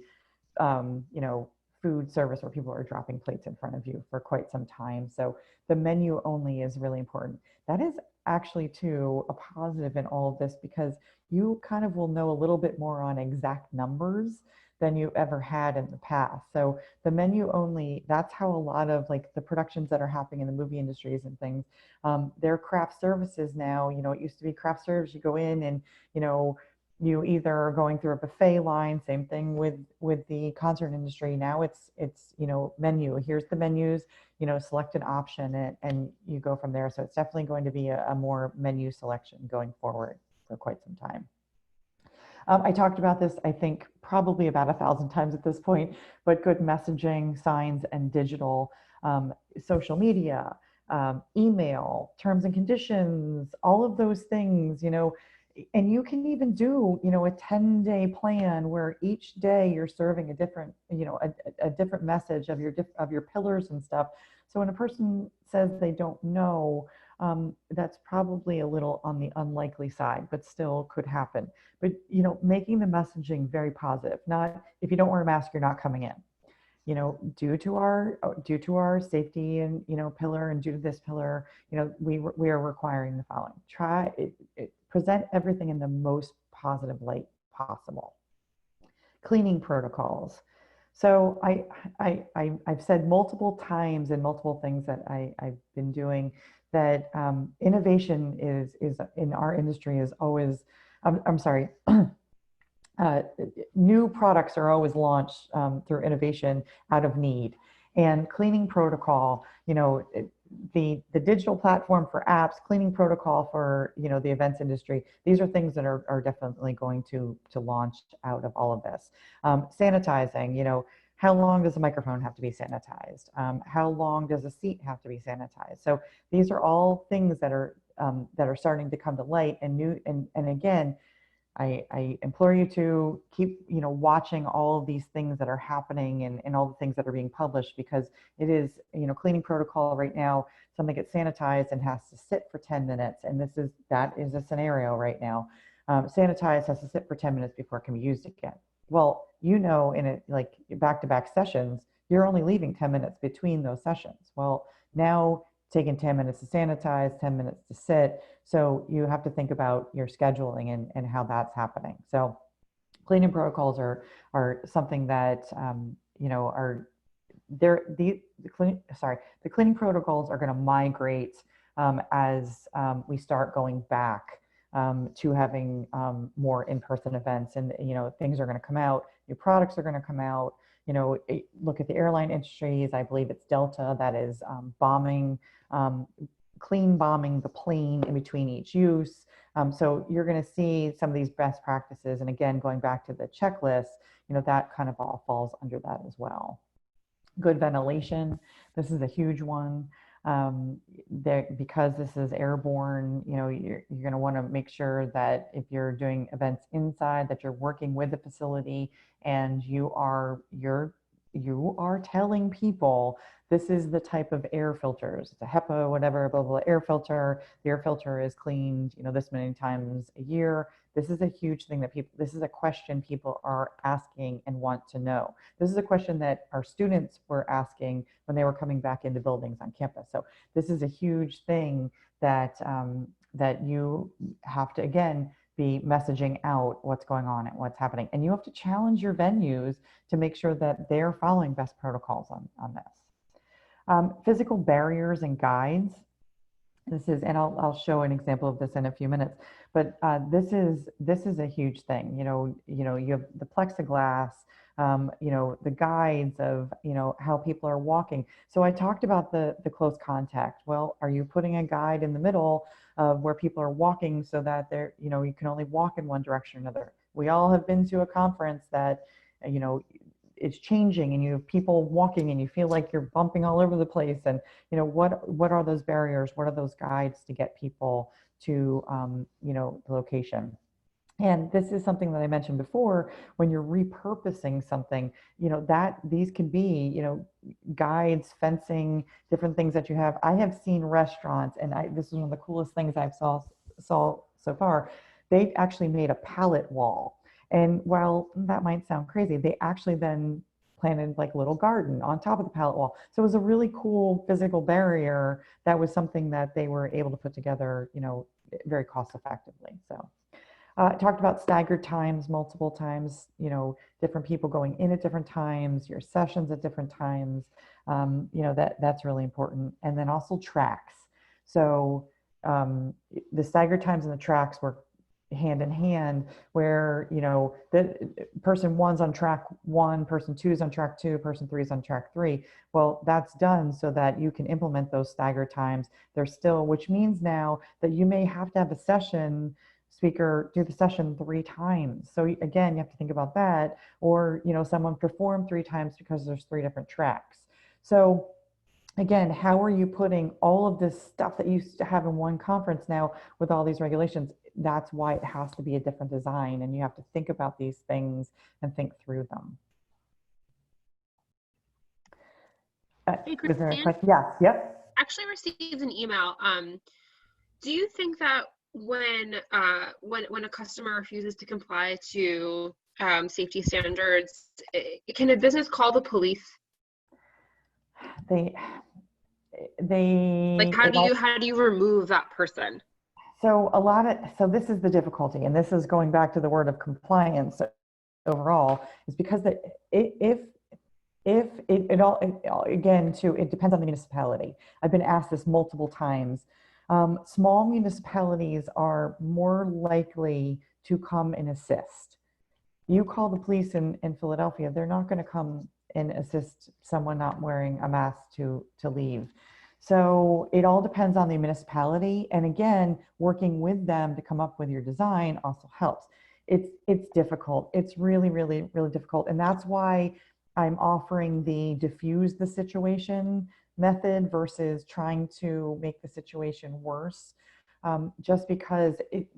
food service where people are dropping plates in front of you for quite some time. So the menu only is really important. That is actually too a positive in all of this, because you kind of will know a little bit more on exact numbers than you ever had in the past. So the menu only, that's how a lot of like the productions that are happening in the movie industries and things, they're craft services now. It used to be craft service. You go in and, you either are going through a buffet line, same thing with the concert industry. Now it's menu. Here's the menus, select an option and you go from there. So it's definitely going to be a more menu selection going forward for quite some time. I talked about this, I think, probably about 1,000 times at this point, but good messaging, signs, and digital, social media, email, terms and conditions, all of those things, and you can even do, a 10-day plan where each day you're serving a different, a different message of your pillars and stuff. So when a person says they don't know, that's probably a little on the unlikely side, but still could happen. But, making the messaging very positive, not if you don't wear a mask, you're not coming in. Due to our safety and, pillar, and due to this pillar, we are requiring the following. Present everything in the most positive light possible. Cleaning protocols. So I've said multiple times in multiple things that I've been doing that innovation is in our industry is always, I'm sorry, new products are always launched through innovation out of need. And cleaning protocol, the digital platform for apps, cleaning protocol for the events industry, these are things that are definitely going to launch out of all of this. Sanitizing, how long does a microphone have to be sanitized? How long does a seat have to be sanitized? So these are all things that are starting to come to light, and again, I implore you to keep, watching all of these things that are happening and all the things that are being published, because it is, cleaning protocol right now, something gets sanitized and has to sit for 10 minutes. And that is a scenario right now. Sanitized has to sit for 10 minutes before it can be used again. Well, in it, like back-to-back sessions, you're only leaving 10 minutes between those sessions. Well, now taking 10 minutes to sanitize, 10 minutes to sit. So you have to think about your scheduling and how that's happening. So cleaning protocols are something that, are the cleaning protocols are going to migrate as we start going back to having more in-person events, and things are going to come out, new products are going to come out. Look at the airline industries. I believe it's Delta that is clean bombing the plane in between each use. So you're going to see some of these best practices, and again, going back to the checklist, that kind of all falls under that as well. Good ventilation. This is a huge one. Because this is airborne, you're going to want to make sure that if you're doing events inside, that you're working with the facility and you are telling people this is the type of air filters. It's a HEPA, whatever, blah, blah, air filter. The air filter is cleaned, this many times a year. This is a huge thing this is a question people are asking and want to know. This is a question that our students were asking when they were coming back into buildings on campus. So this is a huge thing that, that you have to, again, be messaging out what's going on and what's happening. And you have to challenge your venues to make sure that they're following best protocols on this. Physical barriers and guides. And I'll show an example of this in a few minutes, but this is a huge thing. You have the plexiglass, the guides of, how people are walking. So I talked about the close contact. Well, are you putting a guide in the middle of where people are walking so that you can only walk in one direction or another? We all have been to a conference that, it's changing and you have people walking and you feel like you're bumping all over the place. And, what are those barriers? What are those guides to get people to, the location? And this is something that I mentioned before, when you're repurposing something, that these can be, guides, fencing, different things that you have. I have seen restaurants, and this is one of the coolest things I've saw so far. They've actually made a pallet wall. And while that might sound crazy, they actually then planted like a little garden on top of the pallet wall. So it was a really cool physical barrier. That was something that they were able to put together, very cost effectively. So talked about staggered times multiple times, different people going in at different times, your sessions at different times, that's really important. And then also tracks. So the staggered times and the tracks were hand in hand, where the person one's on track one, person two is on track two, person three is on track three. Well, that's done so that you can implement those staggered times. Which means now that you may have to have a session speaker do the session 3 times. So again, you have to think about that. Or someone perform 3 times because there's 3 different tracks. So again, how are you putting all of this stuff that you used to have in one conference now with all these regulations? That's why it has to be a different design, and you have to think about these things and think through them. Hey, Was there a Christine? question? Yes. Yep. Actually received an email. Do you think that when a customer refuses to comply to safety standards, can a business call the police? They Like, how do you remove that person? So this is the difficulty, and this is going back to the word of compliance overall, is because if it all, again, it depends on the municipality. I've been asked this multiple times. Small municipalities are more likely to come and assist. You call the police in Philadelphia, they're not going to come and assist someone not wearing a mask to leave. So it all depends on the municipality. And again, working with them to come up with your design also helps. It's difficult. It's really, really, really difficult. And that's why I'm offering the diffuse the situation method versus trying to make the situation worse. Just because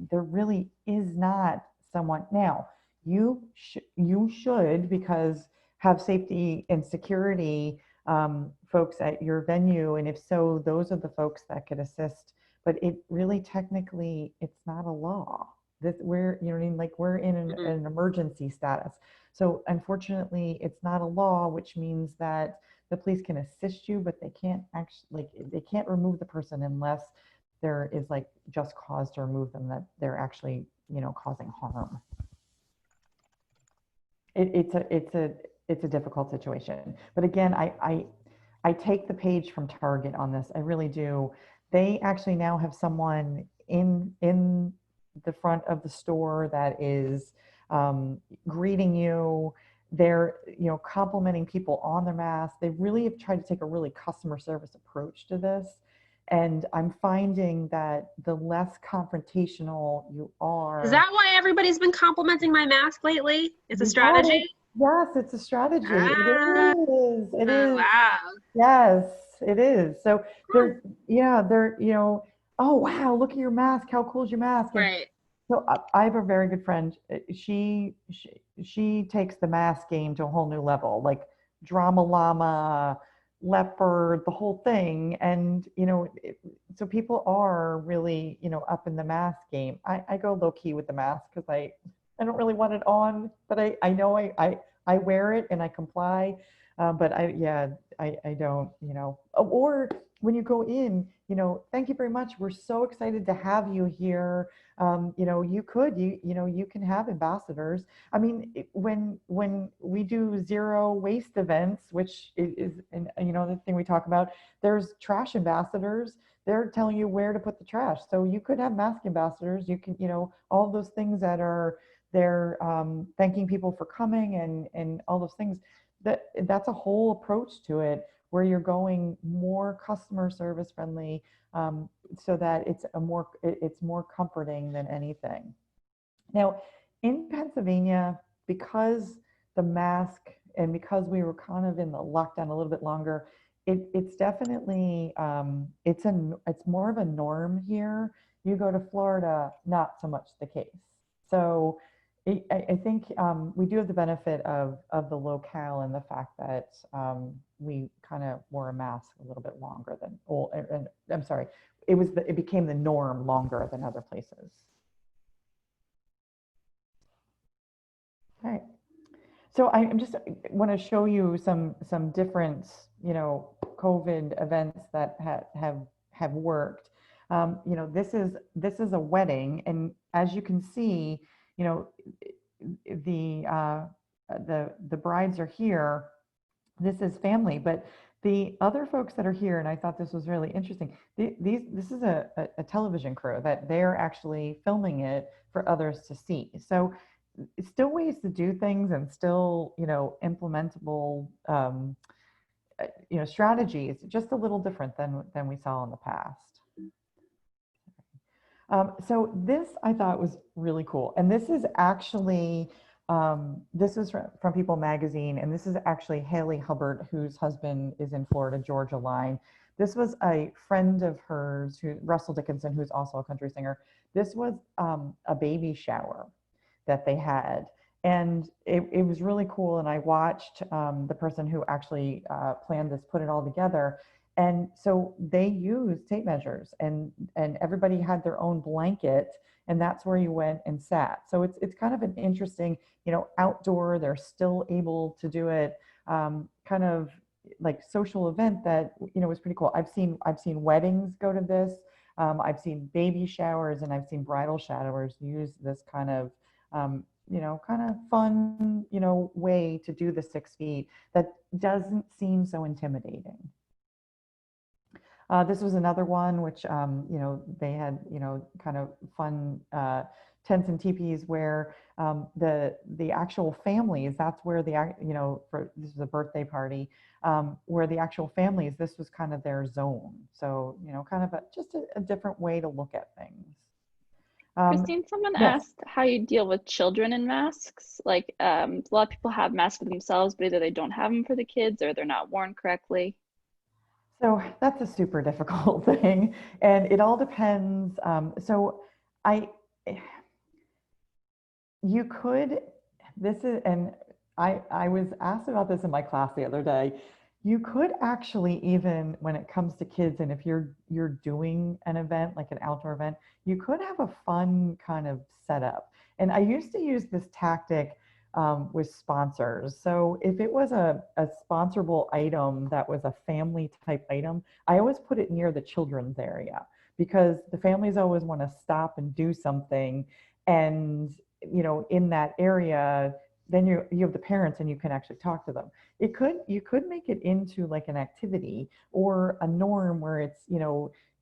there really is not someone. Now, you should, because have safety and security folks at your venue, and if so, those are the folks that could assist. But it really technically, it's not a law. This we're, you know what I mean, like we're in an emergency status. So unfortunately, it's not a law, which means that the police can assist you, but they can't actually, like, they can't remove the person unless there is like just cause to remove them, that they're actually, you know, causing harm. It's a difficult situation. But again, I take the page from Target on this. I really do. They actually now have someone in the front of the store that is greeting you. They're, you know, complimenting people on their masks. They really have tried to take a really customer service approach to this. And I'm finding that the less confrontational you are. Is that why everybody's been complimenting my mask lately? It's a Yes, strategy? yes, it's a strategy. Ah, It is. It is. wow. Yes, it is. So they're, yeah, they're, you know, oh, wow, look at your mask. How cool is your mask? And Right. so I have a very good friend. She takes the mask game to a whole new level, like drama llama, leopard, the whole thing. And, you know, so people are really, you know, up in the mask game. I go low key with the mask because I don't really want it on, but I know I wear it and I comply. But I don't, you know, or when you go in, you know, thank you very much. We're so excited to have you here. You know, you know, you can have ambassadors. I mean, when we do zero waste events, which is, and you know, the thing we talk about, there's trash ambassadors. They're telling you where to put the trash. So you could have mask ambassadors. You can, you know, all those things that are, they're thanking people for coming and all those things. That's a whole approach to it, where you're going more customer service friendly, so that it's more comforting than anything. Now, in Pennsylvania, because the mask and because we were kind of in the lockdown a little bit longer, it's definitely it's more of a norm here. You go to Florida, not so much the case. So I think we do have the benefit of the locale and the fact that we kind of wore a mask a little bit longer than, well, and I'm sorry, it became the norm longer than other places. All right. So I just want to show you some different, you know, COVID events that have worked. You know, this is a wedding, and as you can see, you know, the the brides are here. This is family, but the other folks that are here, and I thought this was really interesting. This is a television crew that they're actually filming it for others to see. So it's still ways to do things and still, you know, implementable, you know, strategies, just a little different than we saw in the past. So this I thought was really cool. And this is actually, this is from People Magazine, and this is actually Haley Hubbard, whose husband is in Florida Georgia line. This was a friend of hers, Russell Dickinson, who's also a country singer. This was a baby shower that they had. And it was really cool. And I watched the person who actually planned this put it all together. And so they used tape measures, and everybody had their own blanket, and that's where you went and sat. So it's kind of an interesting, you know, outdoor, they're still able to do it, kind of like social event that, you know, was pretty cool. I've seen weddings go to this. I've seen baby showers, and I've seen bridal showers use this kind of, you know, kind of fun, you know, way to do the 6 feet that doesn't seem so intimidating. This was another one which, you know, they had, you know, kind of fun tents and teepees where the actual families, that's where you know, this is a birthday party, where the actual families, this was kind of their zone. So, you know, kind of just a different way to look at things. Christine, someone Yes. asked how you deal with children in masks. Like a lot of people have masks for themselves, but either they don't have them for the kids or they're not worn correctly. So that's a super difficult thing, and it all depends. So I, You could, this is, and I was asked about this in my class the other day. You could actually, even when it comes to kids, and if you're doing an event, like an outdoor event, you could have a fun kind of setup. And I used to use this tactic with sponsors. So if it was a sponsorable item that was a family type item, I always put it near the children's area because the families always want to stop and do something. And in that area, then you have the parents and you can actually talk to them. You could make it into like an activity or a norm where it's,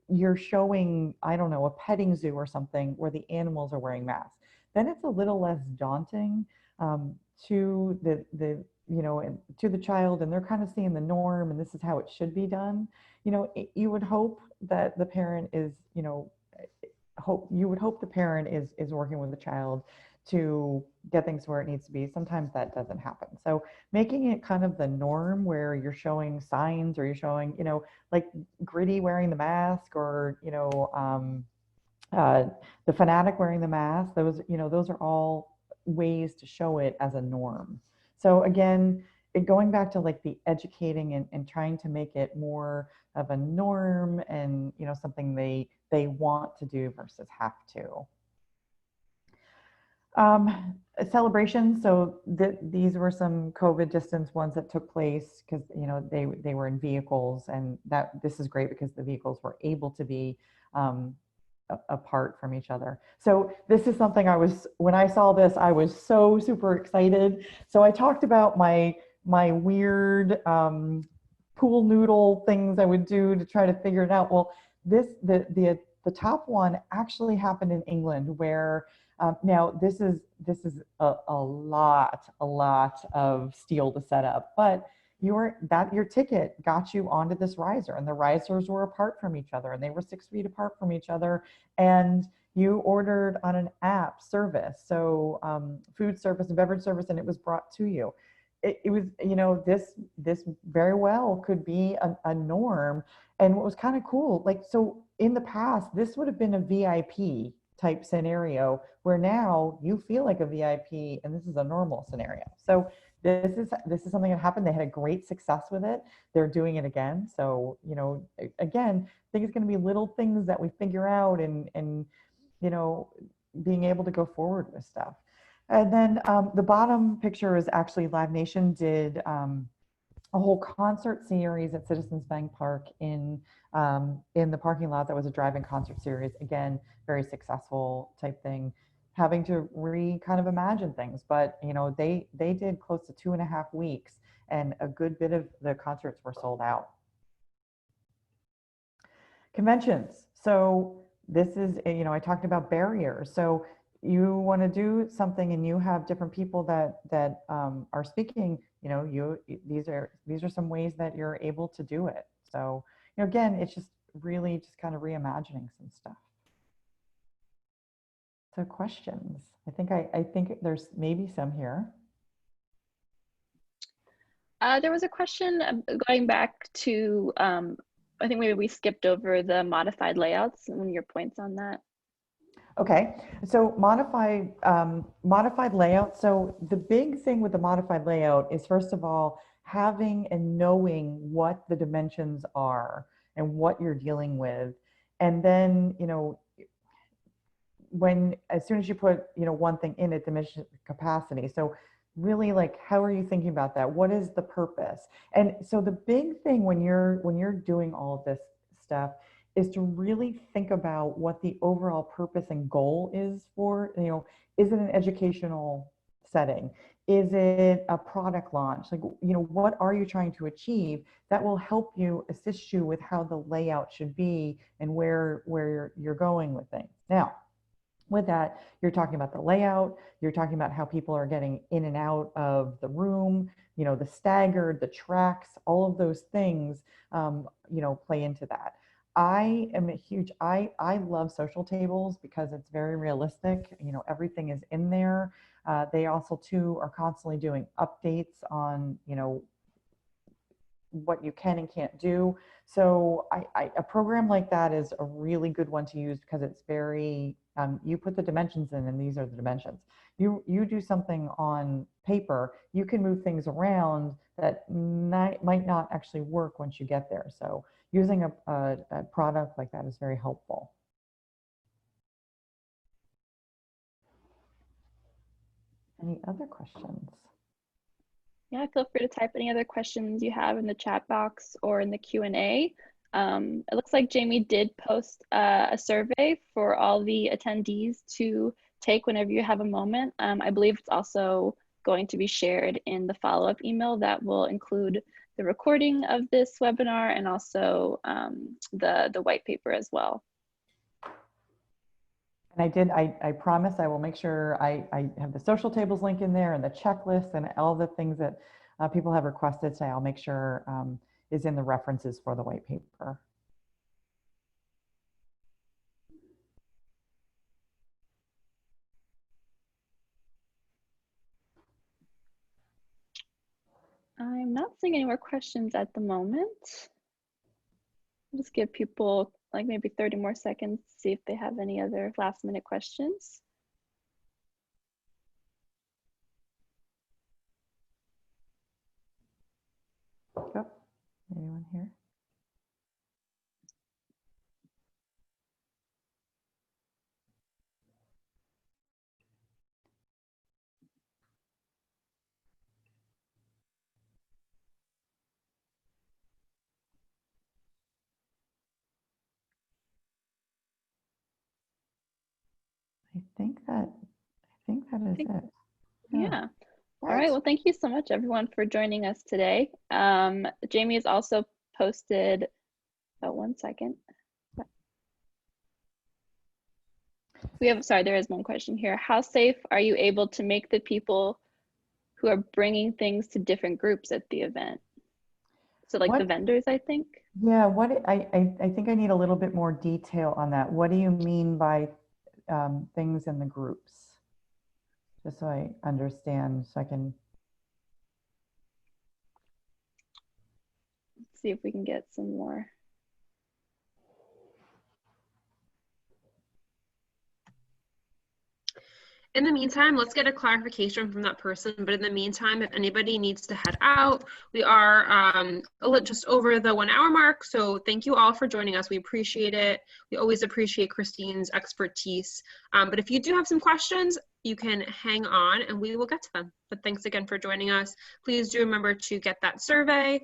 you're showing, I don't know, a petting zoo or something where the animals are wearing masks. Then it's a little less daunting to to the child, and they're kind of seeing the norm and this is how it should be done. You would hope that the parent is, you would hope the parent is working with the child to get things where it needs to be. Sometimes that doesn't happen. So making it kind of the norm where you're showing signs or you're showing, like Gritty wearing the mask or, the fanatic wearing the mask, those are all ways to show it as a norm. So again, going back to like the educating and trying to make it more of a norm and something they want to do versus have to. Celebrations. So these were some COVID distance ones that took place because they were in vehicles, and this is great because the vehicles were able to be apart from each other. So this is something when I saw this, I was so super excited. So I talked about my weird pool noodle things I would do to try to figure it out. Well, the top one actually happened in England, where now this is a lot of steel to set up, but your ticket got you onto this riser, and the risers were apart from each other and they were 6 feet apart from each other, and you ordered on an app service, so food service and beverage service, and it was brought to you. It was, this very well could be a norm. And what was kind of cool, like, so in the past this would have been a VIP type scenario, where now you feel like a VIP and this is a normal scenario. So this is something that happened. They had a great success with it. They're doing it again. So, again, I think it's going to be little things that we figure out and being able to go forward with stuff. And then the bottom picture is actually Live Nation did a whole concert series at Citizens Bank Park in the parking lot. That was a drive-in concert series. Again, very successful type thing, having to kind of imagine things. But they did close to 2.5 weeks, and a good bit of the concerts were sold out. Conventions. So this is, I talked about barriers. So you want to do something and you have different people that are speaking, these are some ways that you're able to do it. So, again, it's just really just kind of reimagining some stuff. So questions. I think there's maybe some here. There was a question going back to, I think maybe we skipped over the modified layouts and your points on that. Okay, so modified layout. So the big thing with the modified layout is, first of all, having and knowing what the dimensions are and what you're dealing with. And then, as soon as you put, one thing in, it diminishes capacity. So really, like, how are you thinking about that? What is the purpose? And so the big thing when you're doing all of this stuff is to really think about what the overall purpose and goal is for, is it an educational setting? Is it a product launch? Like, what are you trying to achieve that will help you, assist you with how the layout should be and where you're going with things. Now, with that, you're talking about the layout, you're talking about how people are getting in and out of the room, the staggered, the tracks, all of those things, play into that. I am I love social tables because it's very realistic. Everything is in there. They also too are constantly doing updates on, what you can and can't do. So a program like that is a really good one to use because it's very You put the dimensions in and these are the dimensions. You do something on paper, you can move things around that might not actually work once you get there. So using a product like that is very helpful. Any other questions? Yeah, feel free to type any other questions you have in the chat box or in the Q&A. It looks like Jamie did post a survey for all the attendees to take whenever you have a moment. I believe it's also going to be shared in the follow-up email that will include the recording of this webinar and also the white paper as well. And I promise I will make sure I have the social tables link in there and the checklist and all the things that people have requested. So I'll make sure is in the references for the white paper. I'm not seeing any more questions at the moment. I'll just give people like maybe 30 more seconds to see if they have any other last minute questions. Oh, anyone here? I think that is it. Yeah. All right. Well, thank you so much, everyone, for joining us today. Jamie has also posted, oh, 1 second. There is one question here. How safe are you able to make the people who are bringing things to different groups at the event? So like the vendors, I think. Yeah, I think I need a little bit more detail on that. What do you mean by things in the groups? Just so I understand, so I can. Let's see if we can get some more. In the meantime, let's get a clarification from that person. But in the meantime, if anybody needs to head out, we are just over the 1 hour mark. So thank you all for joining us. We appreciate it. We always appreciate Christine's expertise. But if you do have some questions, you can hang on and we will get to them. But thanks again for joining us. Please do remember to get that survey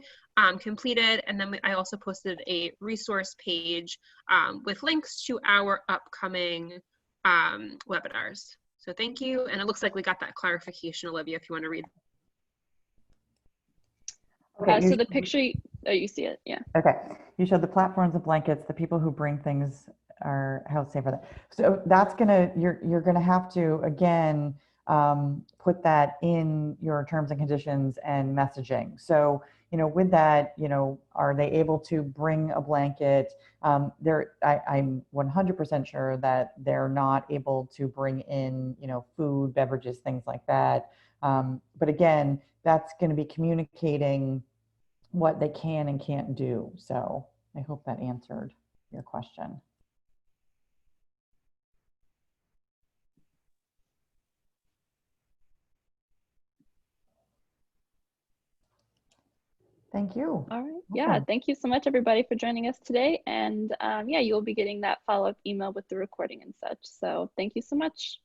completed. And then I also posted a resource page with links to our upcoming webinars. So thank you. And it looks like we got that clarification, Olivia, if you want to read. Okay, so the picture, oh, you see it, yeah. Okay, you showed the platforms and blankets, the people who bring things are, how safe are they? So that's gonna, you're gonna have to, again, put that in your terms and conditions and messaging. So, you know, with that, you know, are they able to bring a blanket? I'm 100% sure that they're not able to bring in, you know, food, beverages, things like that. But again, that's going to be communicating what they can and can't do. So I hope that answered your question. Thank you. All right. Yeah, thank you so much, everybody, for joining us today. And yeah, you'll be getting that follow-up email with the recording and such. So thank you so much.